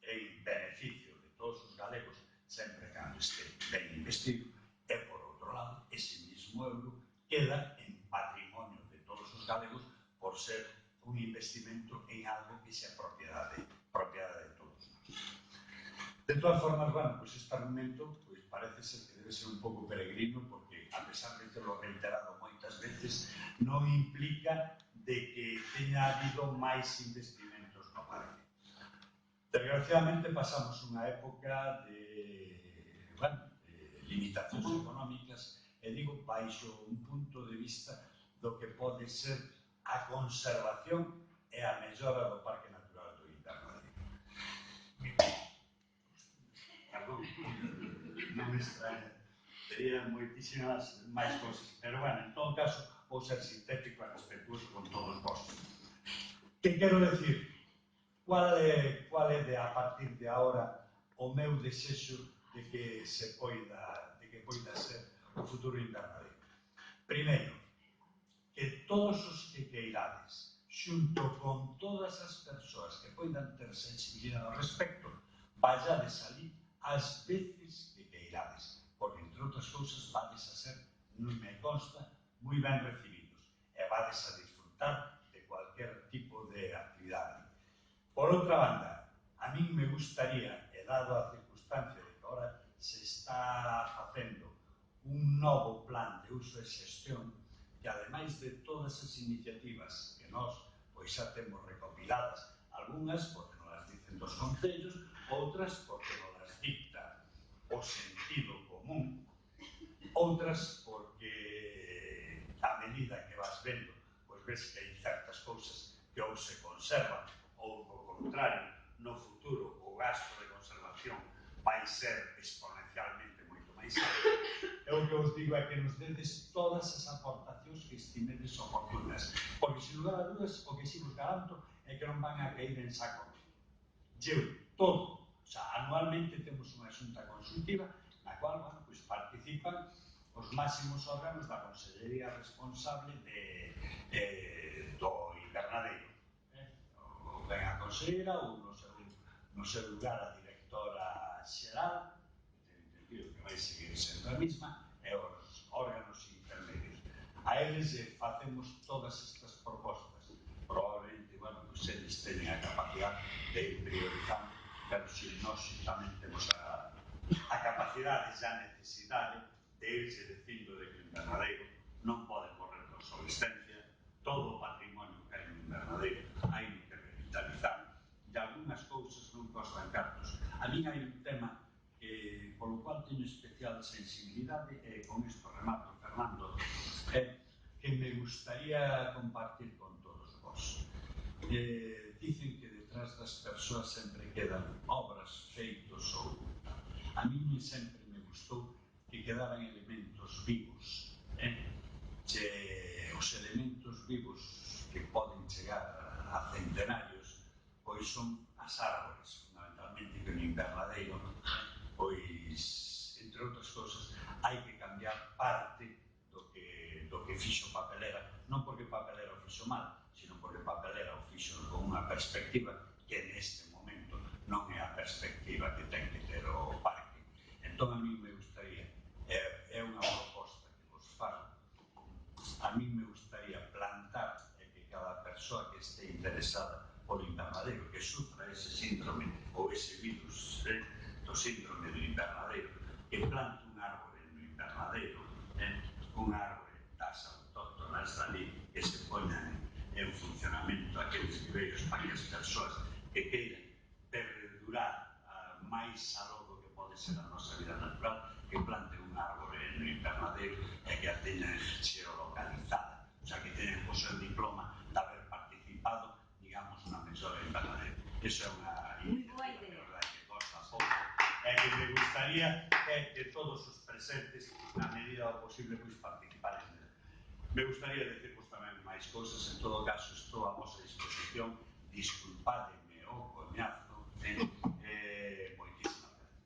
en beneficio de todos os galegos, sempre cando este ben investido, e por outro lado, ese mismo euro queda en patrimonio de todos os galegos por ser un investimento en algo que sea propiedade de todos nós. De todas formas, pois este argumento parece ser que debe ser un pouco peregrino porque, a pesar de terlo reiterado moitas veces, non implica de que teña habido máis investimentos no parque. Desgraciadamente pasamos unha época de limitacións económicas e digo baixo un punto de vista do que pode ser a conservación e a mellora do Parque Natural do Invernadeiro. Perdón, non me extraña, tería moitísimas máis cosas, pero en todo caso vou ser sintético e respetuoso con todos vos. Que quero decir? Cual é de, a partir de agora, o meu desexo de que poida ser o futuro invernadeiro? Primeiro, que todos os que queirades, xunto con todas as persoas que poidan ter sensibilidade ao respecto, vallades ali as veces que queirades, porque, entre outras cousas, vades a ser, non me consta, moi ben recibidos e vades a disfrutar de cualquier tipo de actividade. Por outra banda, a min me gustaría, e dado a circunstancia de que ahora se está facendo un novo plan de uso e xestión que, ademais de todas as iniciativas que nós xa temos recopiladas, algunhas porque nos las dicen dos concellos, outras porque nos las dicta o sentido común, outras porque a medida que vas vendo, pois ves que hai certas cousas que ou se conservan ou, ao contrario, no futuro o gasto de conservación vai ser exponencialmente moito máis alto. E o que os digo é que nos dedes todas as aportacións que estimedes oportunas, porque, sin lugar a dúdas, o que si vos garanto é que non van a caer en saco. Todo. Anualmente temos unha xunta consultiva na cual, participan os máximos órganos da consellería responsable do invernadeiro. Ou ben a conselleira ou no seu lugar a directora xeral, que vai seguir sendo a mesma, e os órganos intermedios. A eles facemos todas estas propostas. Probablemente, eles teñen a capacidade de ir priorizando, pero se nós tamén temos a capacidade e a necesidade de irse dicindo de que o invernadeiro non pode morrer de obsolescencia, todo o patrimonio que hai no invernadeiro hai que revitalizar, e algunhas cousas non costan cartos. A min hai un tema polo cual teño especial sensibilidade, e con isto remato, Fernando, que me gustaría compartir con todos vos. Dicen que detrás das persoas sempre quedan obras, feitos ou... A mí sempre me gustou que quedaran elementos vivos. Os elementos vivos que poden chegar a centenarios pois son as árbores, fundamentalmente, que no invernadeiro, pois, entre outras cousas, hai que cambiar parte do que fixo Papelera, non porque Papelera o fixo mal, sino porque Papelera o fixo con unha perspectiva que neste momento non é a perspectiva que ten que ter o parque. Entón, a mí me gustaría, é unha proposta que vos fago, a mí me gustaría plantar que cada persoa que este interesada polo invernadeiro, que sufra ese síndrome ou ese virus do síndrome do invernadeiro, que plante un árbore no invernadeiro, un árbore das autóctonas ali, que se poñan en funcionamento aqueles viveiros para que as persoas que queiran perdurar máis aló do que pode ser a nosa vida natural, que plante un árbore no invernadeiro e que a teñan geolocalizada, o sea, que teñan o seu diploma de haber participado, digamos, na mesura invernadeiro. Iso é unha iniciativa que costa pouco e que me gustaría que todos os presentes, na medida do posible, pois participares nela. Me gustaría decirvos tamén máis cousas, en todo caso estou a vosa disposición, disculpademe o coñazo, moitísimas gracias.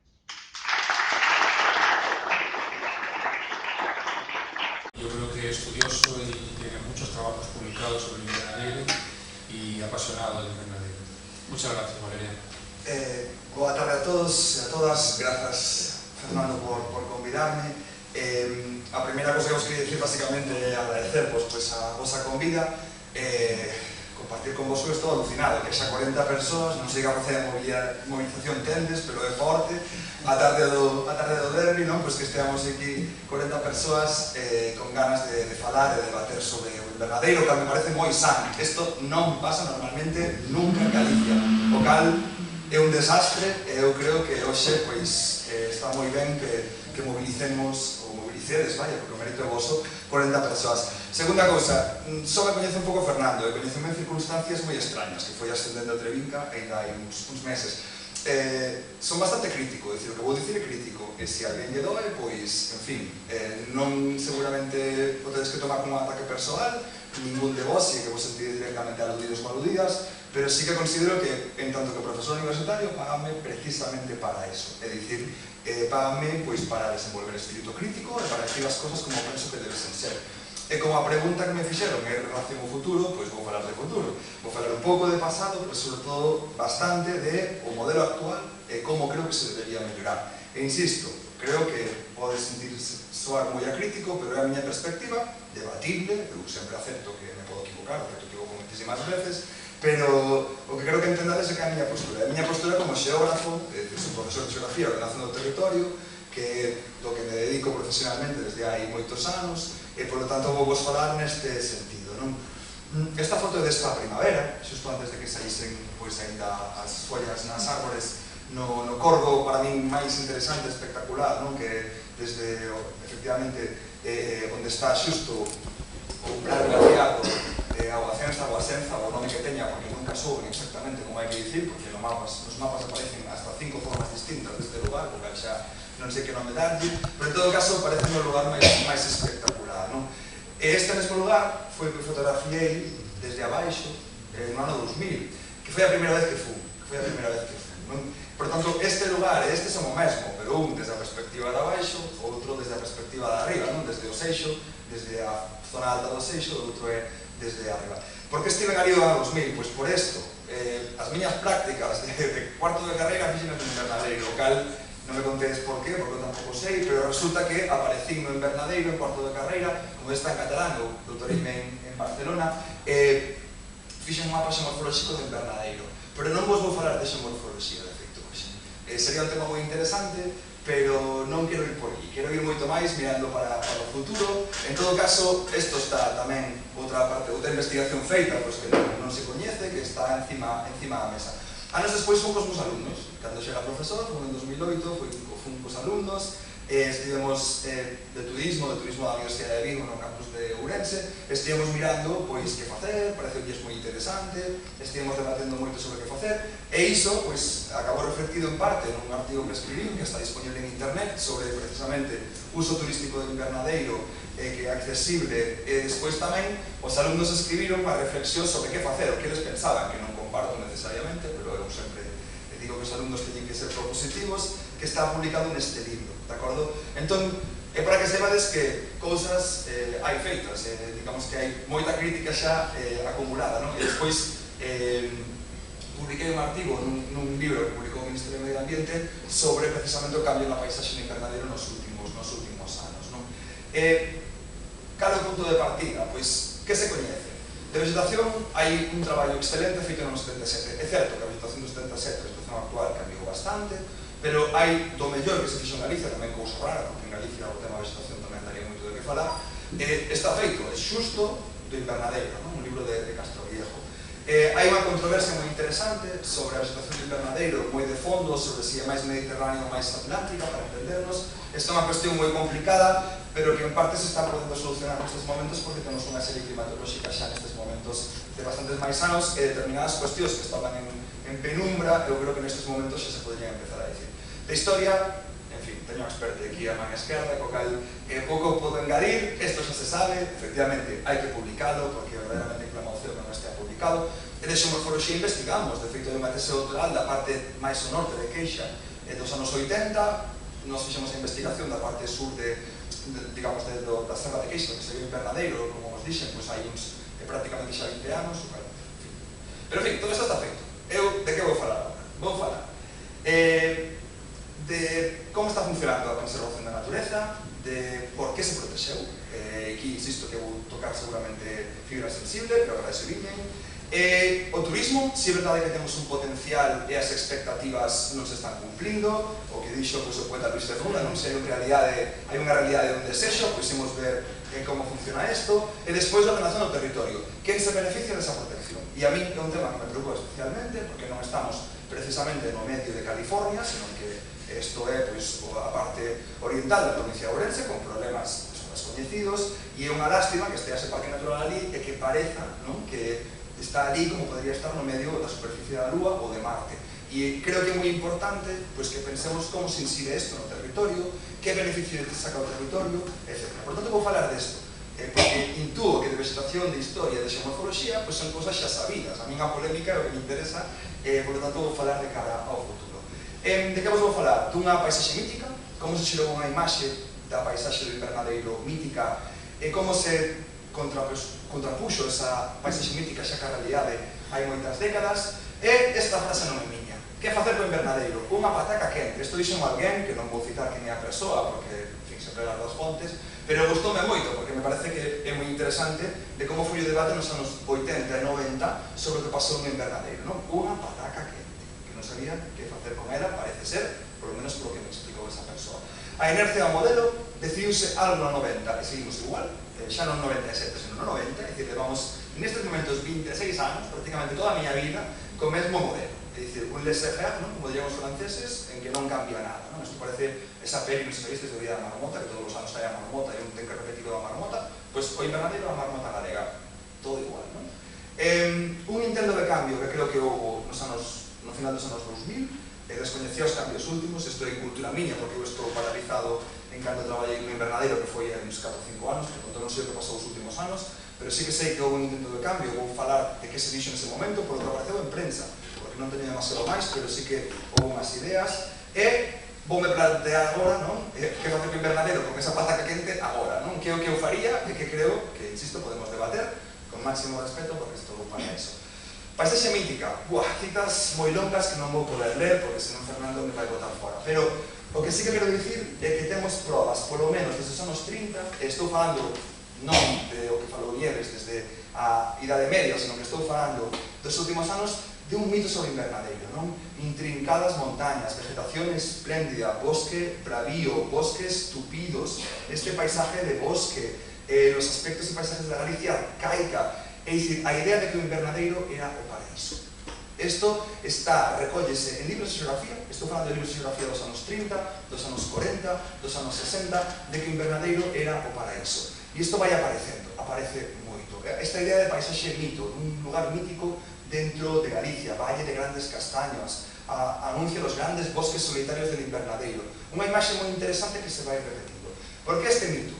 Yo creo que es estudioso y tiene muchos trabajos publicados sobre el invernadero y apasionado del invernadero. Muchas gracias, Valeria. Boa tarde a todos e a todas, grazas Fernando por convidarme. A primeira cosa que vos queria dicir basicamente é agradecer pois a vosa convida, compartir con vos, estou alucinado, que xa 40 persoas, non sei que facía movilización tendes, pero é forte, a tarde do derbi, non? Pois que esteamos aquí 40 persoas con ganas de falar e de debater sobre o invernadeiro, que me parece moi sano. Isto non pasa normalmente nunca en Galicia, o cal é un desastre e eu creo que hoxe pois está moi ben que mobilicemos, ou movilicedes, vaya, porque o mérito é voso, 40 persoas. Segunda cousa, só me coñece un pouco Fernando, e coñeceme en circunstancias moi extrañas, que foi ascendendo a Trevinca ainda hai uns meses. Son bastante crítico, decir, o que vou dicir é crítico, e se alguén lle doe, pois, en fin, non seguramente podedes que tomar como un ataque persoal, ningún de vos, e que vos sentides directamente aludidos ou aludidas, pero sí que considero que, en tanto que profesor universitario, págame precisamente para eso, é dicir, págame pois para desenvolver espírito crítico e para decir as cosas como penso que debesen ser. E como a pregunta que me fixeron é en relación ao futuro, pois vou falar de futuro. Vou falar un pouco de pasado, pero sobre todo bastante de o modelo actual e como creo que se debería mellorar. E insisto, creo que pode sentirse soar moi acrítico, pero é a miña perspectiva, debatible, eu sempre acepto que me podo equivocar, acepto que equivoco moitísimas veces, pero o que creo que entendades é que a miña postura. A miña postura como xeógrafo, sou profesor de xeografía, ordenación do territorio, que do que me dedico profesionalmente desde hai moitos anos, e polo tanto vou vos falar neste sentido, non? Esta foto é desta primavera, xusto antes de que saísen pois ainda as follas nas árbores no corgo para min máis interesante, espectacular, non? Que desde, efectivamente, onde está xusto o plan glaciado Augacenza ou Asenza, o nome que teña, porque nunca souben exactamente como hai que dicir, porque nos mapas aparecen hasta 5 formas distintas deste lugar, porque xa non sei que nome darlle, pero en todo caso parece un lugar máis espectacular, non? E este mesmo lugar foi que fotografiei desde abaixo no ano 2000, que foi a primeira vez que fui, non? Por tanto, este lugar e este son o mesmo, pero un desde a perspectiva de abaixo, outro desde a perspectiva de arriba, non? Desde o Seixo, desde a zona alta do Seixo, o outro é desde arriba. Por que estive en no ano 2000? Pois por isto, as miñas prácticas de cuarto de carreira fixen no invernadeiro, o cal non me contedes por qué, porque eu tampouco sei, pero resulta que aparecín no invernadeiro en cuarto de carreira, como está en catalán, eu doutoreime en Barcelona, fixen un mapa xeomorfolóxico do invernadeiro, pero non vos vou falar de xeomorfoloxía, de feito, sería un tema moi interesante, pero non quero ir por aquí, quero ir moito máis mirando para o futuro. En todo caso, isto está tamén outra parte, outra investigación feita, pois que non se coñece, que está encima da mesa. Anos despois fomos os alumnos, cando xera profesor, en 2008, fun cos alumnos, estivemos de turismo da Universidade de Vigo no campus de Ourense, estivemos mirando pois que facer, pareceu que é moi interesante, estivemos debatendo moito sobre que facer, e iso pois acabou reflectido en parte nun artigo que escribín, que está disponible en internet, sobre precisamente uso turístico do invernadeiro, que é accesible, e despois tamén os alumnos escribiron unha reflexión sobre que facer, o que eles pensaban, que non comparto necesariamente, pero eu sempre digo que os alumnos teñen que ser propositivos, que está publicado neste libro, de acordo? Entón, é para que saibades que cousas hai feitas, digamos que hai moita crítica xa acumulada, non? E despois, publiquei un artigo nun libro que publicou o Ministerio de Medio Ambiente sobre precisamente o cambio na paisaxe no invernadeiro nos últimos anos. Cal é o punto de partida? Pois, que se coñece? De vegetación hai un traballo excelente feito no 77. É certo que a vegetación do 77, a vegetación actual, cambiou bastante, pero hai do mellor que se fixo en Galicia, tamén cousa rara, porque en Galicia o tema da vegetación tamén daría moito de que falar, está feito, é xusto do invernadeiro, un libro de Castro Viejo. Hai unha controversia moi interesante sobre a vegetación do invernadeiro, moi de fondo, sobre se é máis mediterránea ou máis atlántica, para entendernos. Esta é unha cuestión moi complicada, pero que en parte se está podendo solucionar nestes momentos porque temos unha serie climatolóxica xa nestes momentos de bastantes máis anos e determinadas cuestións que estaban en penumbra, eu creo que nestes momentos xa se podrían empezar a dicir. De historia, en fin, teño un experto aquí a man esquerda, co cal pouco podo engadir, isto xa se sabe, efectivamente hai que publicalo porque verdadeiramente clama o ceo que non estea publicado. E de xeomorfoloxía investigamos, de feito de unha tese doctoral da parte máis ao norte de Queixa dos anos 80, nos fixemos a investigación da parte sur digamos, da Serra de Queixa, que sería o invernadeiro, como vos dixen, pois hai uns prácticamente xa 20 anos, pero en fin, todo isto está feito. Eu, de que vou falar agora? Vou falar de como está funcionando a conservación da natureza, de por que se protexeu, aquí insisto que vou tocar seguramente fibra sensible, pero agora se viñen. O turismo, si é verdade que temos un potencial e as expectativas non se están cumplindo, o que dixo o poeta Luis Cernuda, non? Se hai unha realidade e un desexo, pois imos ver como funciona isto, e despois a ordenación do territorio. Quen se beneficia desa protección? E a mí é un tema que me preocupa especialmente, porque non estamos precisamente no medio de California, senón que isto é a parte oriental da provincia de Ourense, con problemas descoñecidos, e é unha lástima que estea ese parque natural ali e que pareza que está ali como podría estar no medio da superficie da Lúa ou de Marte. E creo que é moi importante que pensemos como se incide isto no territorio, que beneficio saca o territorio, etc. Por tanto, vou falar disto, porque intúo que de vegetación, de historia, de xeomorfoloxía, son cosas xa sabidas. A mí a polémica é o que me interesa, por lo tanto vou falar de cara ao futuro. De que vos vou falar? Dunha paisaxe mítica, como se xerou unha imaxe da paisaxe do invernadeiro mítica, e como se contrapuxo esa paisaxe mítica xa que a realidade hai moitas décadas, e esta frase non é miña. Que facer co invernadeiro? Unha pataca quente. Isto dixen alguén, que non vou citar quen é a persoa, porque, en fin, se pegar das fontes, pero gustoume moito, porque me parece que é moi interesante de como foi o debate nos anos 80 e 90 sobre o que pasou no invernadeiro, non? Unha pataca quente, que non sabía que facer con ela, parece ser, por lo menos polo que me explicou esa persoa. A inercia do modelo decidiuse algo no 90, e seguimos igual, xa non 97, senón no 90, é dicir, levamos nestes momentos 26 anos, prácticamente toda a miña vida, co mesmo modelo. É dicir, un laissez-faire, como dirían os franceses, en que non cambia nada. Isto parece esa peli, non se veis, desde o día da marmota, que todos os anos hai a marmota e un ten que repetir a marmota, pois o invernadeiro a marmota galega, todo igual. Un intento de cambio que creo que houve no final dos anos 2000, descoñecía os cambios últimos, isto é cultura miña, porque eu estou paralizado en cando traballei no invernadeiro, que foi en uns 4 ou 5 anos, por tanto non sei o que pasou os últimos anos, pero sí que sei que houve un intento de cambio, vou falar de que se dixo nese momento, por o que apareceu en prensa, porque non teño demasiado máis, pero sí que houve unhas ideas, e voume plantear agora, que facer co invernadeiro con esa pataca quente agora, que é o que eu faría, e que creo que, insisto, podemos debater con máximo respeto, porque estou para iso. Paisaxe mítica, citas moi longas que non vou poder ler, porque senón Fernando me vai botar fora, pero o que sí que quero dicir é que temos probas, polo menos desde os anos 30, e estou falando non de o que falou Nieves desde a Idade Media, senón que estou falando dos últimos anos de un mito sobre invernadeiro, intrincadas montañas, vegetación espléndida, bosque bravío, bosques tupidos, este paisaje de bosque, los aspectos y paisajes de la Galicia arcaica, é dicir, a idea de que o invernadeiro era o paraíso. Isto recóllese en libros de xeografía, estou falando de libros de xeografía dos anos 30, dos anos 40, dos anos 60, de que o invernadeiro era o paraíso. E isto vai aparecendo, aparece moito. Esta idea de paisaxe mito, un lugar mítico dentro de Galicia, Valle de Grandes Castañas, anuncia los grandes bosques solitarios del invernadeiro. Unha imaxe moi interesante que se vai repetindo. Por que este mito?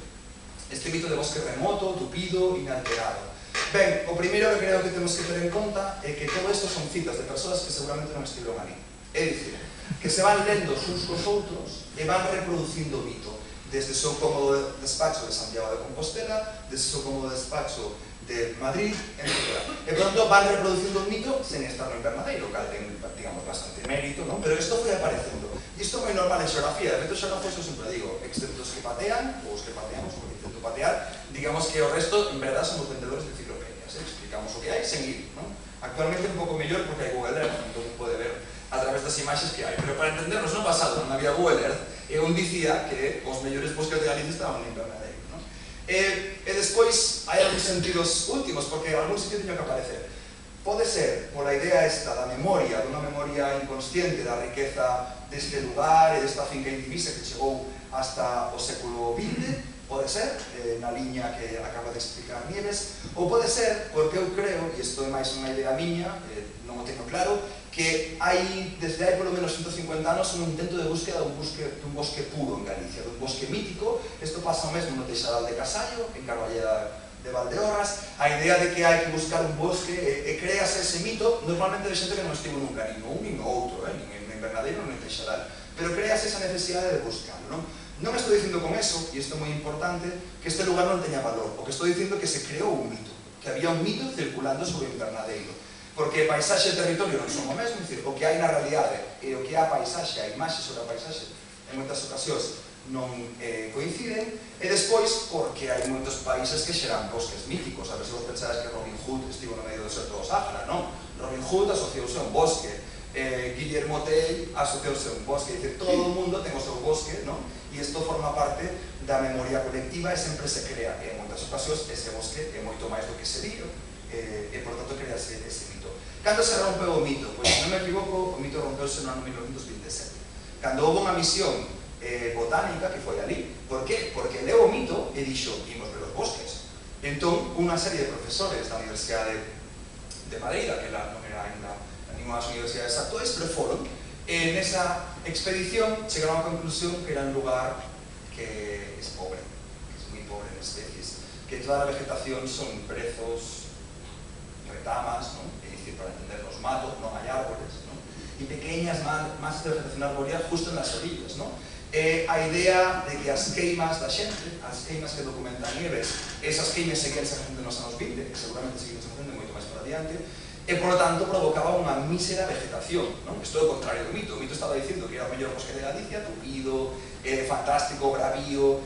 Este mito de bosque remoto, tupido, inalterado. Ben, o primeiro que creo que temos que ter en conta é que todo isto son citas de persoas que seguramente non estiveron ali. É dicir, que se van lendo uns cos outros e van reproducindo o mito. Desde o seu cómodo despacho de Santiago de Compostela, desde o seu cómodo despacho de Madrid, etc. E pronto van reproducindo un mito sen estar no invernadeiro, cal ten, digamos, bastante mérito, non? Pero isto foi aparecendo. E isto é moi normal en xeografía. De feito, xeógrafos, eu sempre digo, excepto os que patean, ou os que pateamos, ou que intento patear, digamos que o resto, en verdad, somos vendedores de enciclopedias. Explicamos o que hai sen ir, non? Actualmente é un pouco mellor porque hai Google Earth, entón un pode ver a través das imaxes que hai. Pero para entendernos, no pasado non había Google Earth, e un dicía que os mellores bosques de Galicia estaban no invernadeiro. E despois hai algúns sentidos últimos, porque algún sitio teño que aparecer. Pode ser pola idea esta da memoria, dunha memoria inconsciente da riqueza deste lugar e desta finca indivisa que chegou hasta o século XX, pode ser, na liña que acaba de explicar Nieves, ou pode ser, porque eu creo, e isto é máis unha idea miña, non o teño claro, que hai, desde hai polo menos 150 anos, un intento de búsqueda dun bosque puro en Galicia, dun bosque mítico. Isto pasa o mesmo no Teixadal de Casallo, en Carballeda de Valdeorras, a idea de que hai que buscar un bosque, e crease ese mito, normalmente de xente que non estivo nunca, nin no un nin no outro, nin en Invernadeiro, nin en Teixadal, pero crease esa necesidade de buscarlo, non? Non estou dicindo con eso, e isto é moi importante, que este lugar non teña valor, o que estou dicindo é que se creou un mito, que había un mito circulando sobre o Invernadeiro, porque paisaxe e territorio non son o mesmo, é dicir, o que hai na realidade e o que é a paisaxe, a imaxe sobre a paisaxe, en moitas ocasións non coinciden, e despois porque hai moitos países que xeran bosques míticos. A ver se vos pensades que Robin Hood estivo no medio do deserto do Sáhara, non? Robin Hood asociouse a un bosque, Guillermo Tell asociouse a un bosque, é dicir, todo o mundo ten o seu bosque, non? E isto forma parte da memoria colectiva e sempre se crea, e en moitas ocasións ese bosque é moito máis do que se dio, e por tanto crease ese mito. Cando se rompeu o mito? Pois, se non me equivoco, o mito rompeuse no ano 1927. Cando houve unha misión botánica que foi ali. Por qué? Porque leu o mito e dixo, imos ver os bosques. Entón, unha serie de profesores da Universidade de Madeira, que non era ainda ninguna das universidades actuais, pero foron, e nesa expedición chegaron á conclusión que era un lugar que é pobre, que é moi pobre en especies, que toda a vegetación son brezos, retamas, non? É dicir, para entender os matos, non hai árboles, non? E pequeñas masas de vegetación arbórea justo nas orillas, non? A idea de que as queimas da xente, as queimas que documentan Nieves, esas queimas seguían se facendo nos anos 20, que seguramente seguían se facendo moito máis por adiante, e, por lo tanto, provocaba unha mísera vegetación, non? Isto é o contrario do mito. O mito estaba dicindo que era o mellor bosque de Galicia, tupido, fantástico, bravío,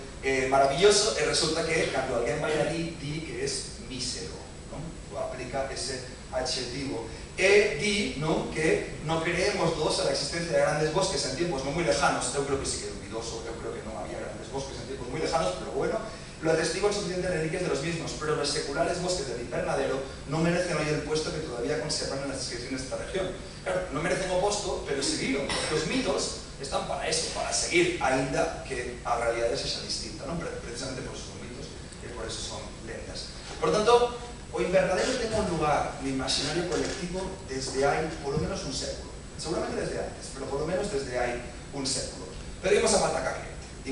maravilloso, e resulta que, cando alguén vai ali, di que é mísero, non? Aplica ese adxetivo. E di, non, que non creemos todos a la existencia de grandes bosques en tiempos non moi lejanos. Eu creo que sí que é dubidoso, eu creo que non había grandes bosques en tiempos moi lejanos, pero bueno, lo atestiguan suficientes reliquias de los mismos, pero los seculares bosques del invernadero non merecen hoy el puesto que todavía conservan en las descripciones de esta región. Claro, non merecen o posto, pero seguiron, porque os mitos están para eso, para seguir, aínda que a realidade sexa distinta, non? Precisamente por eso son mitos e por eso son lendas. Por tanto, o invernadero ten un lugar no imaginario colectivo desde hai polo menos un século. Seguramente desde antes, pero polo menos desde hai un século. Pero imos a pataca quente,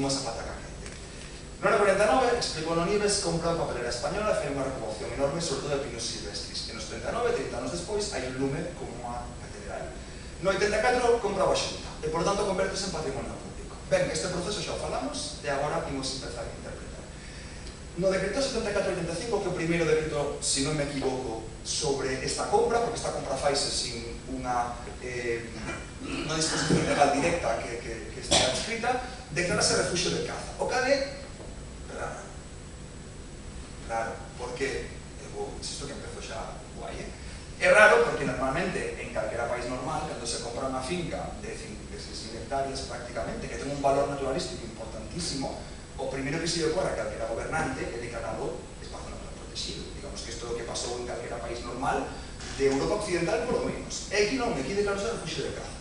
No ano 49, explicou no Nieves, compra a papelera española e fai unha repoboación enorme, sobre todo de pinos silvestris. En os 39, 30 anos despois, hai un lume como a catedral. No 84, compra a Xunta, e por tanto convertese en patrimonio público. Ben, este proceso xa o falamos, e agora imos empezar a interpretar. No decreto 74-85, que é o primeiro decreto, se non me equivoco, sobre esta compra, porque esta compra faise sin unha disposición legal directa que está escrita, declarase refuxio de caza. O cale, raro, porque, insisto que empezou xa guai, é raro porque normalmente en calquera país normal, cando se compra unha finca de 6.000 hectáreas prácticamente, que ten un valor naturalístico importantísimo, o primeiro que se lle ocorre a calquera gobernante é declarado espazo natural protegido. Digamos que isto é o que pasou en calquera país normal de Europa Occidental, por lo menos. E aquí non, aquí declarou o refuxio de caza.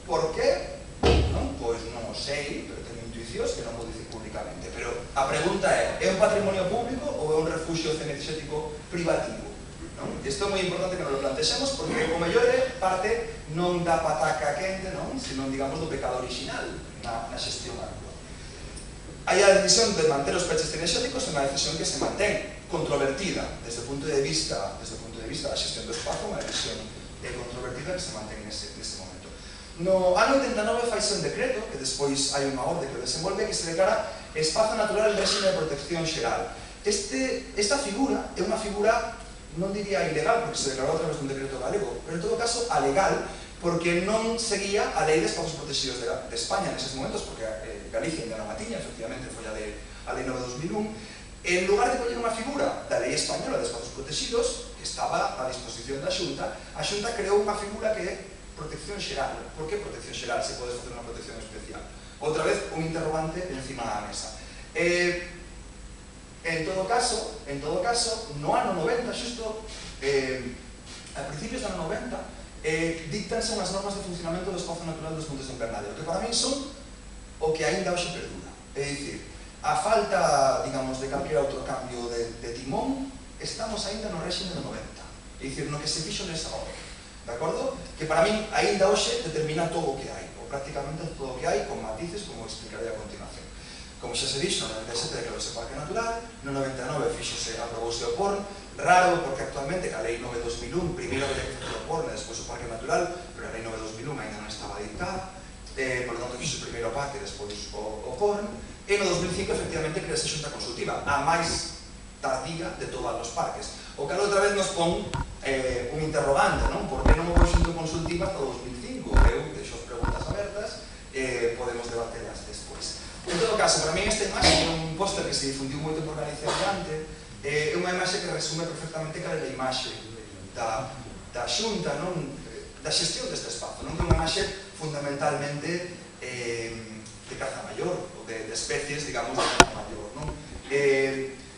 Por qué? Non? Pois non o sei, pero teño intuicións que non vou dicir públicamente. Pero a pregunta é un patrimonio público ou é un refuxio cinegético privativo? Isto é moi importante que nos lo plantexemos, porque o mellor é parte non da pataca quente, sino, digamos, do pecado original na xestión actual. Hai a decisión de manter os peches cinegéticos, é unha decisión que se mantén controvertida desde o punto de vista da xestión do espazo, unha decisión controvertida que se mantén nese momento. No ano 89 faise un decreto, que despois hai unha orde que o desenvolve, que se declara espazo natural en réxime de protección xeral. esta figura é unha figura, non diría ilegal, porque se declarou a través dun decreto galego, pero en todo caso alegal, porque non seguía a lei de espazos protegidos de España neses momentos, porque Galicia ainda non a tiña, efectivamente, foi a lei 9/2001. En lugar de coller unha figura da lei española de espazos protegidos, que estaba a disposición da Xunta, a Xunta creou unha figura que é protección xeral. Por que protección xeral se pode facer unha protección especial? Outra vez, un interrogante encima da mesa. En todo caso, no ano 90, xusto a principios do ano 90, dictanse unhas normas de funcionamento do espazo natural dos Montes de Invernadero, que para min son o que aínda hoxe perdura. É dicir, a falta, digamos, de calquera outro cambio de timón, estamos aínda no réxime do 90. É dicir, no que se fixo nesa obra. De acordo? Que para min aínda hoxe determina todo o que hai, ou prácticamente todo o que hai, con matices, como explicaré a continuación. Como xa se dixo, no 97 declarouse Parque Natural, no 99 aprobouse o PORN, raro porque actualmente a Lei 9/2001, primeiro que ten que facer o PORN e despois o Parque Natural, pero a Lei 9/2001 ainda non estaba dictada, por lo tanto fixo primeiro o Parque e despois o PORN, e no 2005 efectivamente crease Xunta Consultiva, a máis tardía de todos os parques. O que outra vez nos pon un interrogante, non? Por que non houve Xunta Consultiva hasta 2005? Eu deixo as preguntas abertas, podemos debatelas despois. En todo caso, para mí esta imaxe é un póster que se difundiu moito por Galicia adiante, é unha imaxe que resume perfectamente cal é a imaxe da Xunta, da xestión deste espazo, non? Que é unha imaxe fundamentalmente de caza maior, ou de especies, digamos, de caza maior, non?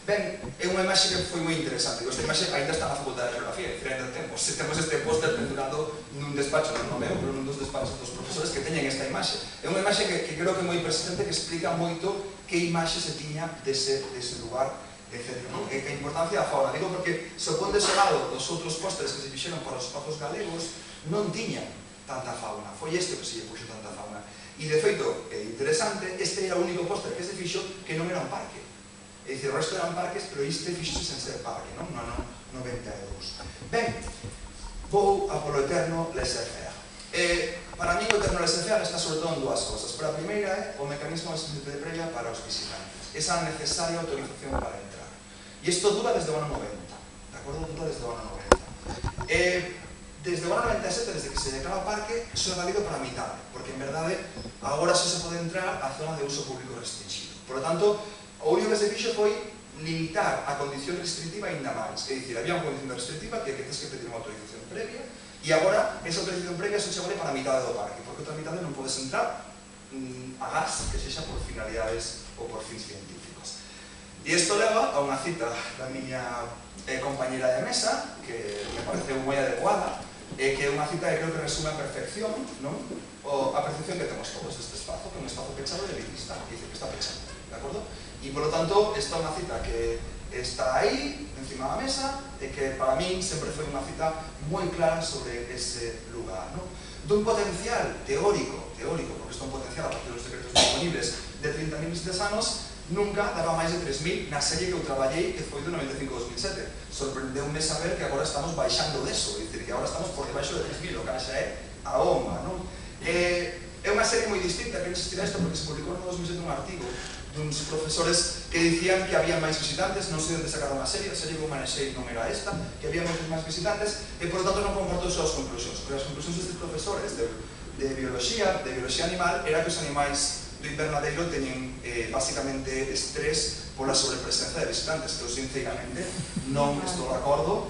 Ben, é unha imaxe que foi moi interesante. Esta imaxe ainda está na Facultade de Geografía, é dicir, ainda temos este póster pendurado nun despacho, non meu, pero nun dos despachos dos profesores que teñen esta imaxe. É unha imaxe que creo que é moi persistente, que explica moito que imaxe se tiña dese lugar, etc. Que a importancia da fauna, digo porque se o pondes ao lado dos outros pósteres que se fixeron para os espazos galegos, non tiñan tanta fauna, foi este que se lle puxo tanta fauna. E de feito, é interesante, este era o único póster que se fixo que non era un parque. É dicir, o resto eran parques, pero este fixose sen ser parque, non? No ano 92. Ben, vou a polo eterno laissez-faire. Para mí o eterno laissez-faire está sobre todo en dúas cosas. Pero a primeira é o mecanismo de solicitud previa para os visitantes. Esa necesaria autorización para entrar. E isto dura desde o ano 90. De acordo? Dura desde o ano 90. Desde o ano 97, desde que se declara parque, só é válido para a mitad, porque en verdade agora só se pode entrar a zona de uso público restringido. Por lo tanto, o único que se fixo foi limitar a condición restrictiva ainda máis. É dicir, había unha condición restrictiva que tens que pedir unha autorización previa e agora esa autorización previa só se vale para a mitad do parque, porque outra mitad non podes entrar a gas que sexa por finalidades ou por fins científicos. E isto leva a unha cita da miña compañera de mesa, que me parece moi adecuada, que é unha cita que creo que resume a perfección a percepción que temos todos deste espazo, que é un espazo pechado e elitista, que dice que está pechado, de acordo? E, por lo tanto, esta é unha cita que está aí, encima da mesa, e que para min sempre foi unha cita moi clara sobre ese lugar, non? Dun potencial teórico, porque isto é un potencial a partir dos decretos disponibles de 30.000 visitas anos, nunca daba máis de 3.000 na serie que eu traballei, que foi do 95-2007. Sorprendeume saber que agora estamos baixando deso, é dicir, que agora estamos por debaixo de 3.000, o que xa é a bomba, non? É unha serie moi distinta que existirá isto porque se publicou no 2007 un artigo duns profesores que dicían que había máis visitantes, non sei onde sacaron a serie que eu manexei non era esta, que había moitos máis visitantes e, por lo tanto, non comparto as súas conclusións. Pero as conclusións destes profesores de biología animal, era que os animais do invernadeiro teñen basicamente estrés pola sobrepresencia de visitantes, que eu sinceramente non estou de acordo.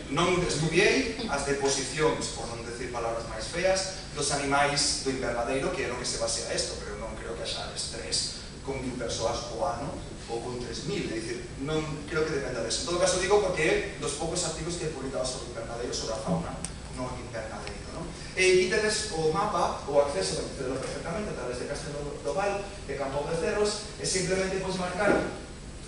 Non estudiei as deposicións, por non decir palabras máis feas, dos animais do invernadeiro, que é no que se basea isto, pero non creo que haxa estrés con 1000 persoas o ano ou con 3000, é dicir, non creo que dependa deso. En todo caso digo porque é dos poucos artigos que he publicado sobre invernadeiro, sobre a fauna no invernadeiro, non? E aquí tedes o mapa, o acceso, que te lo perfectamente a través de Castelo do Val, de Campo de Cerros, e simplemente podes marcar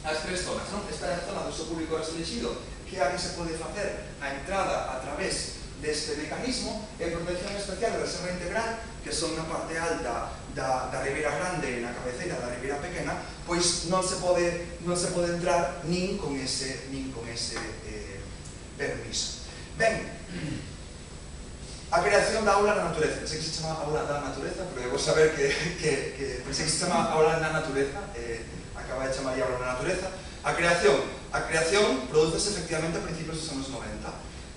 as tres zonas, non? Esta é a zona do uso público restringido, que é a que se pode facer a entrada a través deste mecanismo, e protección especial de reserva integral, que son na parte alta da Ribeira Grande e na cabeceira da Ribeira Pequena, pois non se pode entrar nin con ese permiso. Ben, a creación da aula na natureza, pensei que se chama aula da natureza, pero eu vou saber que pensei que se chama aula na natureza, acaba de chamar aula na natureza. A creación produces efectivamente a principios dos anos 90.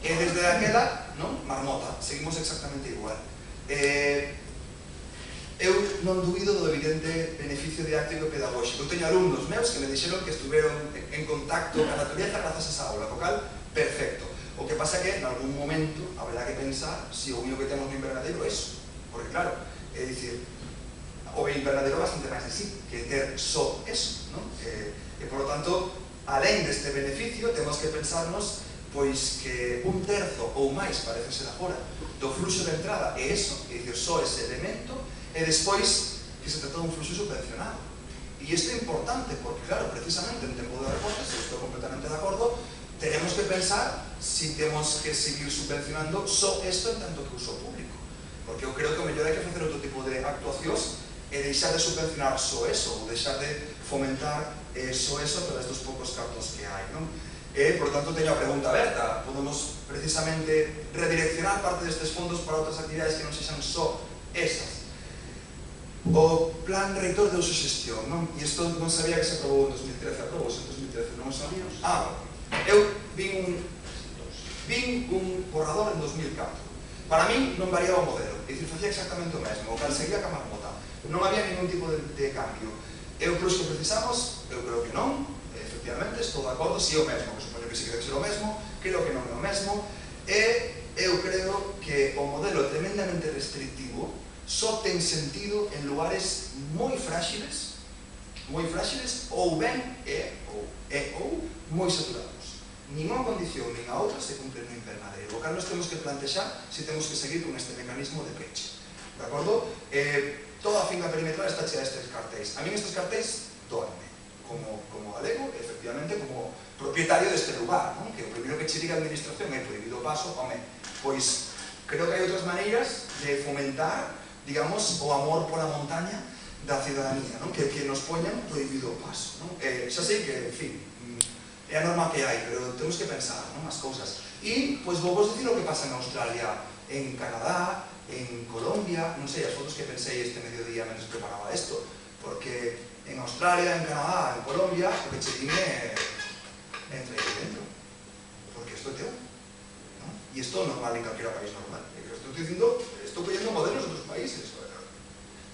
E desde aquela, non? Marmota, seguimos exactamente igual. Eu non dubido do evidente beneficio didáctico e pedagóxico. Eu teño alumnos meus que me dixeron que estuveron en contacto ca natureza grazas a esa aula, co cal, perfecto. O que pasa que en algún momento haberá que pensar se o único que temos no invernadeiro é eso. Porque claro, é dicir, o invernadeiro bastante máis de sí, que ter só eso, non? E por lo tanto, alén deste beneficio, temos que pensarnos pois que un terzo ou máis, parece ser agora, do fluxo de entrada é eso, é dicir, só ese elemento, e despois que se trata dun fluxo subvencionado. E isto é importante, porque claro, precisamente en tempo de recortes, e estou completamente de acordo, tenemos que pensar si temos que seguir subvencionando só isto en tanto que uso público. Porque eu creo que o mellor hai que facer outro tipo de actuacións e deixar de subvencionar só eso, ou deixar de fomentar só eso a través dos poucos cartos que hai, non? E, por tanto, teño a pregunta aberta. Podemos, precisamente, redireccionar parte destes fondos para outras actividades que non sexan só esas. O plan reitor de autoxestión, non? E isto non sabía que se aprobou en 2013, aprobouse en 2013, non sabía? Eu vin un borrador en 2004. Para min non variaba o modelo, é dicir, facía exactamente o mesmo, o cal seguía ca marmota. Non había ningún tipo de cambio. Eu creo que precisamos, eu creo que non, efectivamente, estou de acordo, si é o mesmo, que supoño que si debe ser o mesmo, creo que non é o mesmo, e eu creo que o modelo tremendamente restrictivo só ten sentido en lugares moi frágiles ou ben ou moi saturados. Nin unha condición nin a outra se cumpre no invernadeiro. O cal nos temos que plantexar se temos que seguir con este mecanismo de peche. De acordo? Toda a finca perimetral está chea destes cartéis. A mí estes cartéis doanme, como galego, efectivamente, como propietario deste lugar, non? Que o primeiro que che diga a administración é prohibido paso, home, pois creo que hai outras maneiras de fomentar, digamos, o amor pola montaña da ciudadanía, non? Que nos poñan prohibido paso, non? Xa sei que, en fin, é a norma que hai, pero temos que pensar, non? As cousas. E, pois, vou dicir o que pasa en Australia, en Canadá, en Colombia, non sei, as fotos que pensei este mediodía mentre preparaba isto, porque en Australia, en Canadá, en Colombia, o que che dime entra aí dentro, porque isto é teu, non? E isto é normal en calquera país normal. Estou collendo modelos de outros países.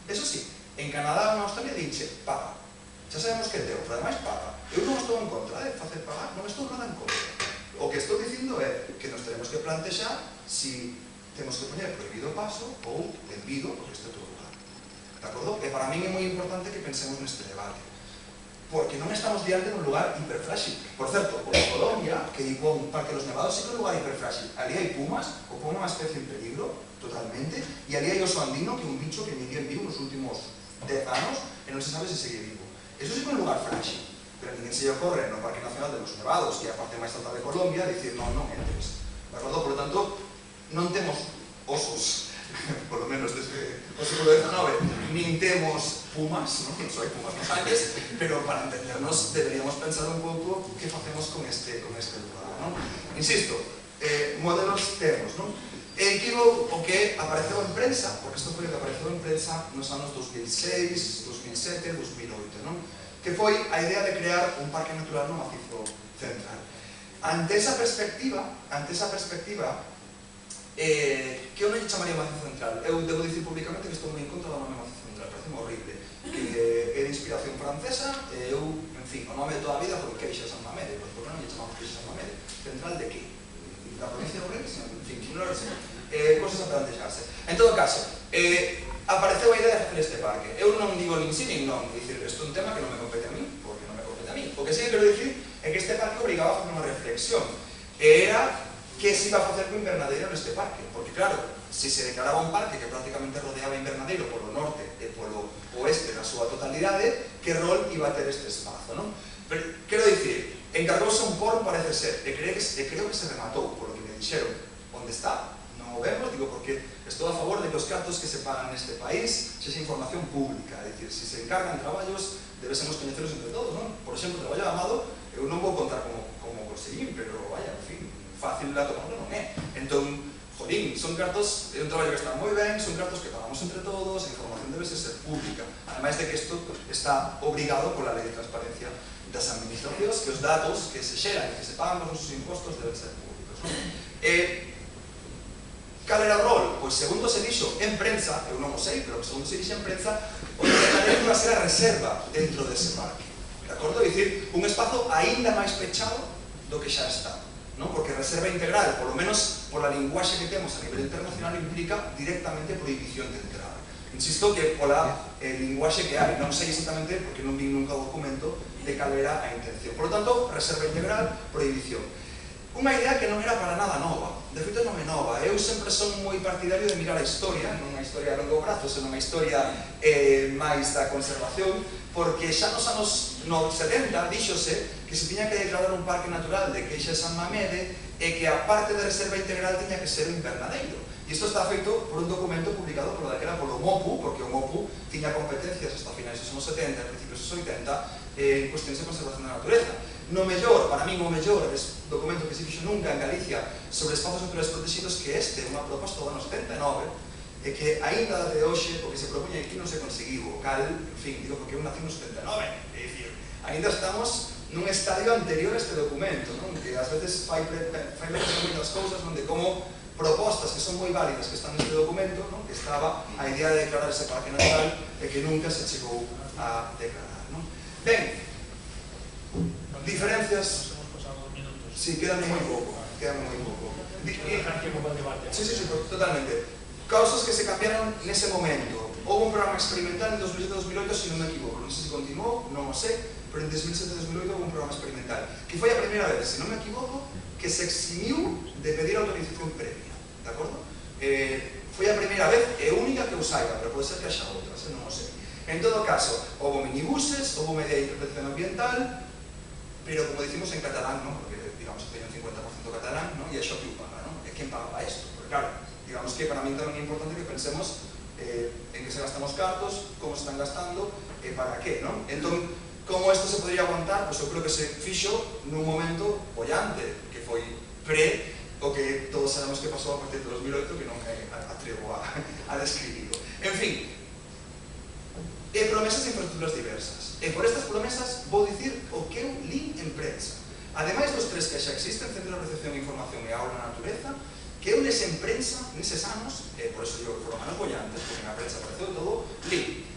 Eso sí, en Canadá ou en Australia dixe, paga. Xa sabemos que é teu, pero ademais paga. Eu non estou en contra de facer pagar, non estou nada en contra. O que estou dicindo é que nos tenemos que plantexar si temos que poñer prohibido paso ou envido, porque este é outro lugar. De acordo? E para min é moi importante que pensemos neste debate. Porque non estamos diante dun lugar hiperfrágil. Por certo, por Colombia, que digo un Parque de los Nevados, sí que é un lugar hiperfrágil. Ali hai pumas, o puma é unha especie en peligro, totalmente, e ali hai oso andino, que é un bicho que ninguén viu nos últimos 10 anos, e non se sabe se segue vivo. Eso sí que é un lugar frágil, pero ninguén se lle ocorre no Parque Nacional de los Nevados, que é a parte máis alta de Colombia, dicir, non entres. De acordo? Por lo tanto, non temos osos, por lo menos desde o século XIX, nin temos pumas, non só hai pumas nos Andes, pero para entendernos deberíamos pensar un pouco que facemos con este lugar, non? Insisto, modelos temos, non? E equivo o que apareceu en prensa, porque isto foi o que apareceu en prensa nos anos 2006, 2007, 2008, non? Que foi a idea de crear un parque natural no macizo central. Ante esa perspectiva, que eu non lle chamaría macizo central. Eu debo dicir públicamente que estou moi en contra do nome macizo central, parece horrible. Que é de inspiración francesa, e eu, en fin, o nome de toda a vida foi Queixa San Mamede, pois por que non lle chamamos Queixa San Mamede? Central de que? Da provincia de Ourense? En fin, non lo sei. Cosas a plantexarse. En todo caso, apareceu a idea de facer este parque. Eu non digo nin sí nin non, dicir, isto é un tema que non me compete a mí, porque non me compete a mí. O que sí que quero dicir é que este parque obrigaba a facer unha reflexión, e era que se iba a facer co invernadeiro neste parque, porque claro, se se declaraba un parque que prácticamente rodeaba invernadeiro polo norte e polo oeste na súa totalidade, que rol iba a ter este espazo, non? Pero, quero dicir, encargouse un porro, parece ser, e creo que se rematou, por lo que me dixeron. Onde está? Non o vemos, digo, porque estou a favor de que os cartos que se pagan neste país sexa información pública, é dicir, se se encargan traballos, debésemos coñeceros entre todos, non? Por exemplo, traballo amado, eu non vou contar como conseguín, pero, vaya, en fin, fácil de tomarlo non é. Entón, jolín, son cartos, é un traballo que está moi ben, son cartos que pagamos entre todos, a información debe ser pública, ademais de que isto está obrigado pola Lei de Transparencia das administracións que os datos que se xeran e que se pagan os nosos impostos deben ser públicos. Cal era o rol? Pois segundo se dixo en prensa, eu non o sei, pero segundo se dixo en prensa, o invernadeiro iba a ser a reserva dentro dese parque. De acordo? É dicir, un espazo aínda máis pechado do que xa está. Porque reserva integral, polo menos pola linguaxe que temos a nivel internacional, implica directamente prohibición de entrada. Insisto que pola linguaxe que hai, non sei exactamente, porque non vi nunca o documento, de cal era a intención. Por lo tanto, reserva integral, prohibición. Unha idea que non era para nada nova, de feito non é nova. Eu sempre son moi partidario de mirar a historia, non a historia a longo prazo, senón a historia máis da conservación, porque xa nos anos 70 díxose que se tiña que declarar un parque natural de Queixa e San Mamede e que a parte de reserva integral tiña que ser un invernadeiro. E isto está feito por un documento publicado por daquela polo MOPU, porque o MOPU tiña competencias hasta finais dos anos 70 e principios dos 80 en cuestións de conservación da natureza. No mellor, para min o mellor documento que se fixo nunca en Galicia sobre espazos naturales protegidos que este, unha proposta do ano 79, e que aínda de hoxe, porque se propoña aquí non se conseguiu, o cal, en fin, digo porque eu nací no 79, é dicir, aínda estamos nun estadio anterior a este documento, que ás veces fai moitas cousas onde como propostas que son moi válidas que están neste documento, que estaba a idea de declarar ese parque natural e que nunca se chegou a declarar. Ben, diferencias... Sí, quedan moi pouco. Sí, totalmente. Causas que se cambiaron nese momento. Houve un programa experimental en 2007-2008, se non me equivoco, non sei se continuou, non o sei, pero en 2007-2008 houve un programa experimental, que foi a primeira vez, se non me equivoco, que se eximiu de pedir autorización previa, de acordo? Foi a primeira vez e única que o saiba, pero pode ser que haxa outras, non o sei. En todo caso, houve minibuses, houve media de intervención ambiental, pero como dicimos en catalán, porque digamos que teño un 50% catalán, e é xo que o paga, e quen paga para isto? Porque claro, digamos que para mí tamén é importante que pensemos en que se gastan os cartos, como se están gastando e para que, non? Entón, como isto se podría aguantar? Pois eu creo que se fixo nun momento bollante, que foi pre o que todos sabemos que pasou a partir de 2008, que non me atrevo a describirlo. En fin, promesas de infraestructuras diversas. E por estas promesas vou dicir o que eu li en prensa. Ademais dos tres que xa existen, Centro de Recepción de Información e Aula na Natureza, que eu les en prensa, neses anos, por eso digo que foron anos bollantes, porque na prensa apareceu todo, li.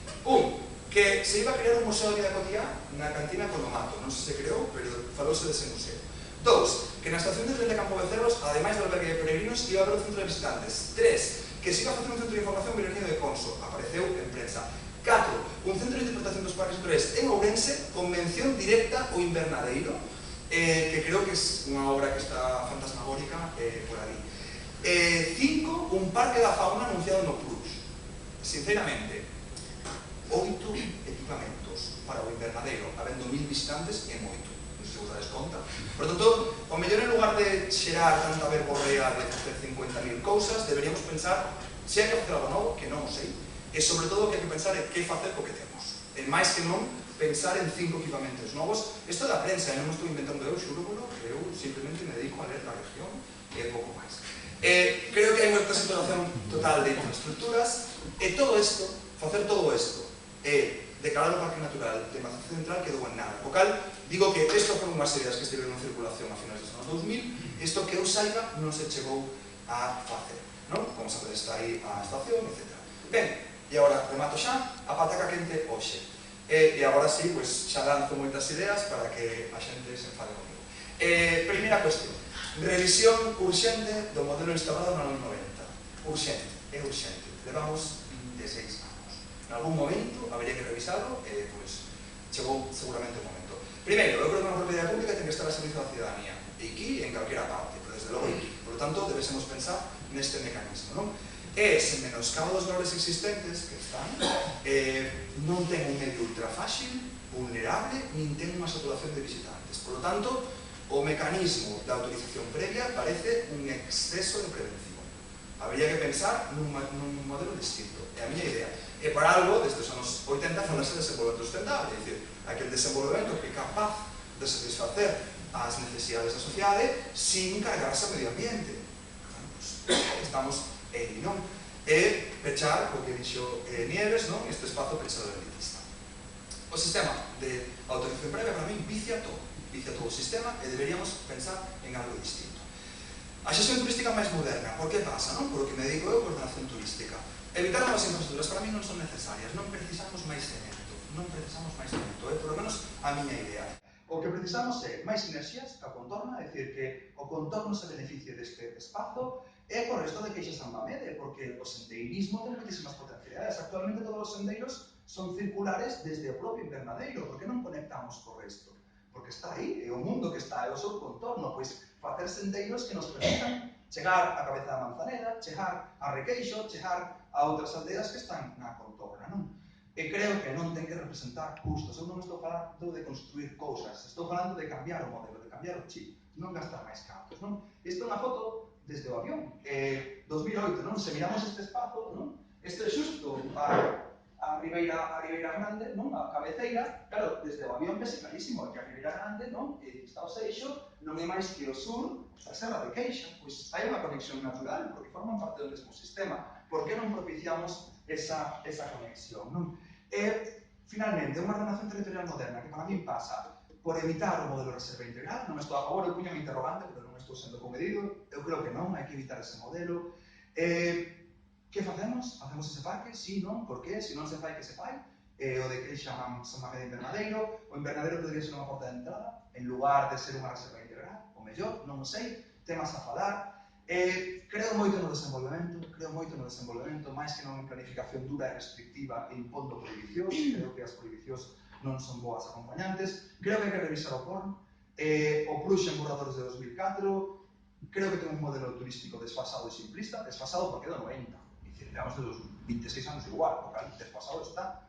Que se iba a crear un museo de vida cotiá na cantina Colomato, non se creou, pero falouse dese museo. 2, que na estación de tren de Campo Becerros, ademais do albergue de peregrinos, iba a haber un centro de visitantes. 3, que se iba a facer un centro de información Vilariño de Conso, apareceu en prensa. 4, un centro de interpretación dos parques naturales en Ourense, con mención directa ao invernadeiro, que creo que é unha obra que está fantasmagórica por ali. 5, un parque da fauna anunciado no Plus. Sinceramente, 8 equipamentos para o invernadeiro, habendo 1000 visitantes, é moito. Non sei se vos dades conta. Por tanto, o mellor en lugar de xerar tanta verborrea de facer 50.000 cousas, deberíamos pensar se hai que facer algo novo, que non o sei, e sobre todo que hai que pensar en que facer co que temos. E máis que non, pensar en 5 equipamentos novos. Isto da prensa, non estou inventando eu, xúrolo, que eu simplemente me dedico a ler la región e pouco máis. Creo que hai unha saturación total de infraestructuras e todo isto, facer todo isto e declarar o parque natural de Macizo Central quedou en nada. O cal, digo que isto foron unhas ideas que estiveron en circulación a finais dos anos 2000, isto que eu saiba non se chegou a facer, non? Como sabedes, está aí a estación, etc. Ben, e agora remato xa a pataca quente hoxe. E agora sí, xa lanzo moitas ideas para que a xente se enfade comigo. Primeira cuestión, revisión urxente do modelo instaurado no ano 90. Urxente, é urxente. Levamos 26 anos. En algún momento habería que revisarlo e chegou seguramente o momento. Primeiro, eu creo que unha propiedade pública ten que estar a servicio da ciudadanía. E aquí, en calquera parte, pero desde logo aquí. Por lo tanto, debésemos pensar neste mecanismo, non? E se menoscabo dos valores existentes que están, non ten un medio ultra fácil, vulnerable, nin ten unha saturación de visitantes. Por lo tanto, o mecanismo da autorización previa parece un exceso de prevención. Habría que pensar nun modelo distinto. É a miña idea. E para algo, desde os anos 80, falase de desenvolvemento sustentable, é dicir, aquel desenvolvemento que é capaz de satisfacer as necesidades da sociedade sin cargarse ao medio ambiente. Estamos non? E pechar, o que dixo Nieves, este espazo pechado elitista. O sistema de autorización previa, para mí, vicia todo o sistema e deberíamos pensar en algo distinto. A xestión turística máis moderna, por que pasa, non? Por o que me dedico eu, coordenación turística. Evitar novas infraestructuras para mí non son necesarias, non precisamos máis cemento, é por lo menos a miña idea. O que precisamos é máis sinerxias ca contorna, é dicir, que o contorno se beneficie deste espazo e co resto de queixas San Mamede, porque o sendeirismo ten moitísimas potencialidades. Actualmente todos os sendeiros son circulares desde o propio invernadeiro, porque non conectamos co resto? Porque está aí, é o mundo que está, é o seu contorno, pois facer sendeiros que nos permitan chegar a Cabeza da Manzaneda, chegar a Requeixo, chegar a outras aldeas que están na contorna, non? E creo que non ten que representar custos. Eu non estou falando de construir cousas, estou falando de cambiar o modelo, de cambiar o chip, non gastar máis cartos, non? Isto é unha foto desde o avión, 2008, non? Se miramos este espazo, non? Este é xusto a Ribeira Grande, non? A cabeceira, claro, desde o avión vese clarísimo que a Ribeira Grande, non? Está o Seixo, non é máis que o sur da Serra de Queixa, pois hai unha conexión natural, porque forman parte do mesmo sistema. Por que non propiciamos esa conexión, non? E, finalmente, unha ordenación territorial moderna que para mí pasa por evitar o modelo de reserva integral. Non estou a favor, eu puño un interrogante, pero non estou sendo comedido. Eu creo que non, hai que evitar ese modelo. Que facemos? Facemos ese parque? Sí, non? Por qué? Se non se fai, que se fai? O de Queixa San Mamede Invernadeiro. O Invernadeiro podría ser unha porta de entrada, en lugar de ser unha reserva integral. O mellor, non o sei. Temas a falar. Creo moito no desenvolvemento, máis que non en planificación dura e restrictiva e impondo prohibicións. Creo que as prohibicións non son boas acompañantes. Creo que hai que revisar o PORN. O Prux en borradores de 2004. Creo que ten un modelo turístico desfasado e simplista. Desfasado porque é do 90. Digamos, de los 26 anos igual, o cal desfasado está.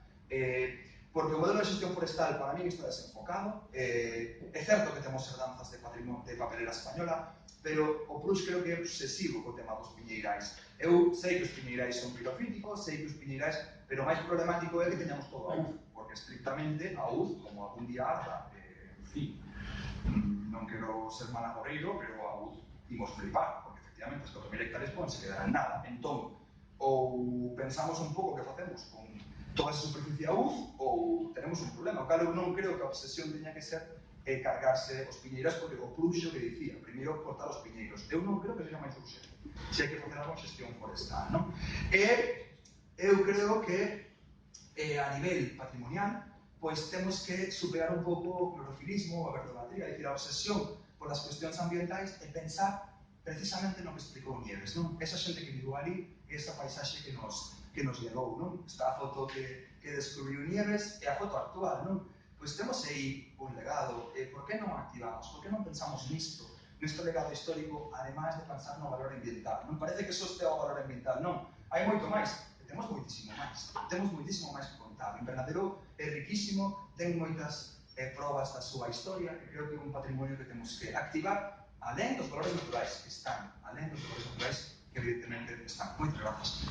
Porque o modelo de xestión forestal para mí está desenfocado. É certo que temos herdanzas de papelera española, pero o Prux creo que é obsesivo co tema dos piñeirais. Eu sei que os piñeirais son pirofíticos, sei que os piñeirais, pero o máis problemático é que teñamos todo a UZ, porque estrictamente a UZ, como algún día arda, en fin, non quero ser malagorreiro, pero a UZ imos flipar, porque efectivamente as 4.000 hectáreas podense quedar en nada. Entón, ou pensamos un pouco que facemos con toda esa superficie a UZ, ou tenemos un problema. O cal eu non creo que a obsesión teña que ser cargarse os piñeiros, porque o Pruxo que dicía, primeiro cortar os piñeiros. Eu non creo que seja máis urxente, se hai que facer algo xestión forestal, non? E eu creo que a nivel patrimonial, pois temos que superar un pouco o clorofilismo, a verdolatría, é dicir, a obsesión por as cuestións ambientais e pensar precisamente no que explicou Nieves, non? Esa xente que viviu ali, esa paisaxe que nos legou, non? Está a foto que descubriu Nieves e a foto actual, non? Pois temos aí un legado, por que non activamos? Por que non pensamos nisto legado histórico, ademais de pensar no valor ambiental? Non parece que só este o valor ambiental, non. Hai moito máis, temos moitísimo máis que contar. O Invernadeiro é riquísimo, ten moitas probas da súa historia, que creo que é un patrimonio que temos que activar, alén dos valores naturais que están, que evidentemente están. Moitas grazas.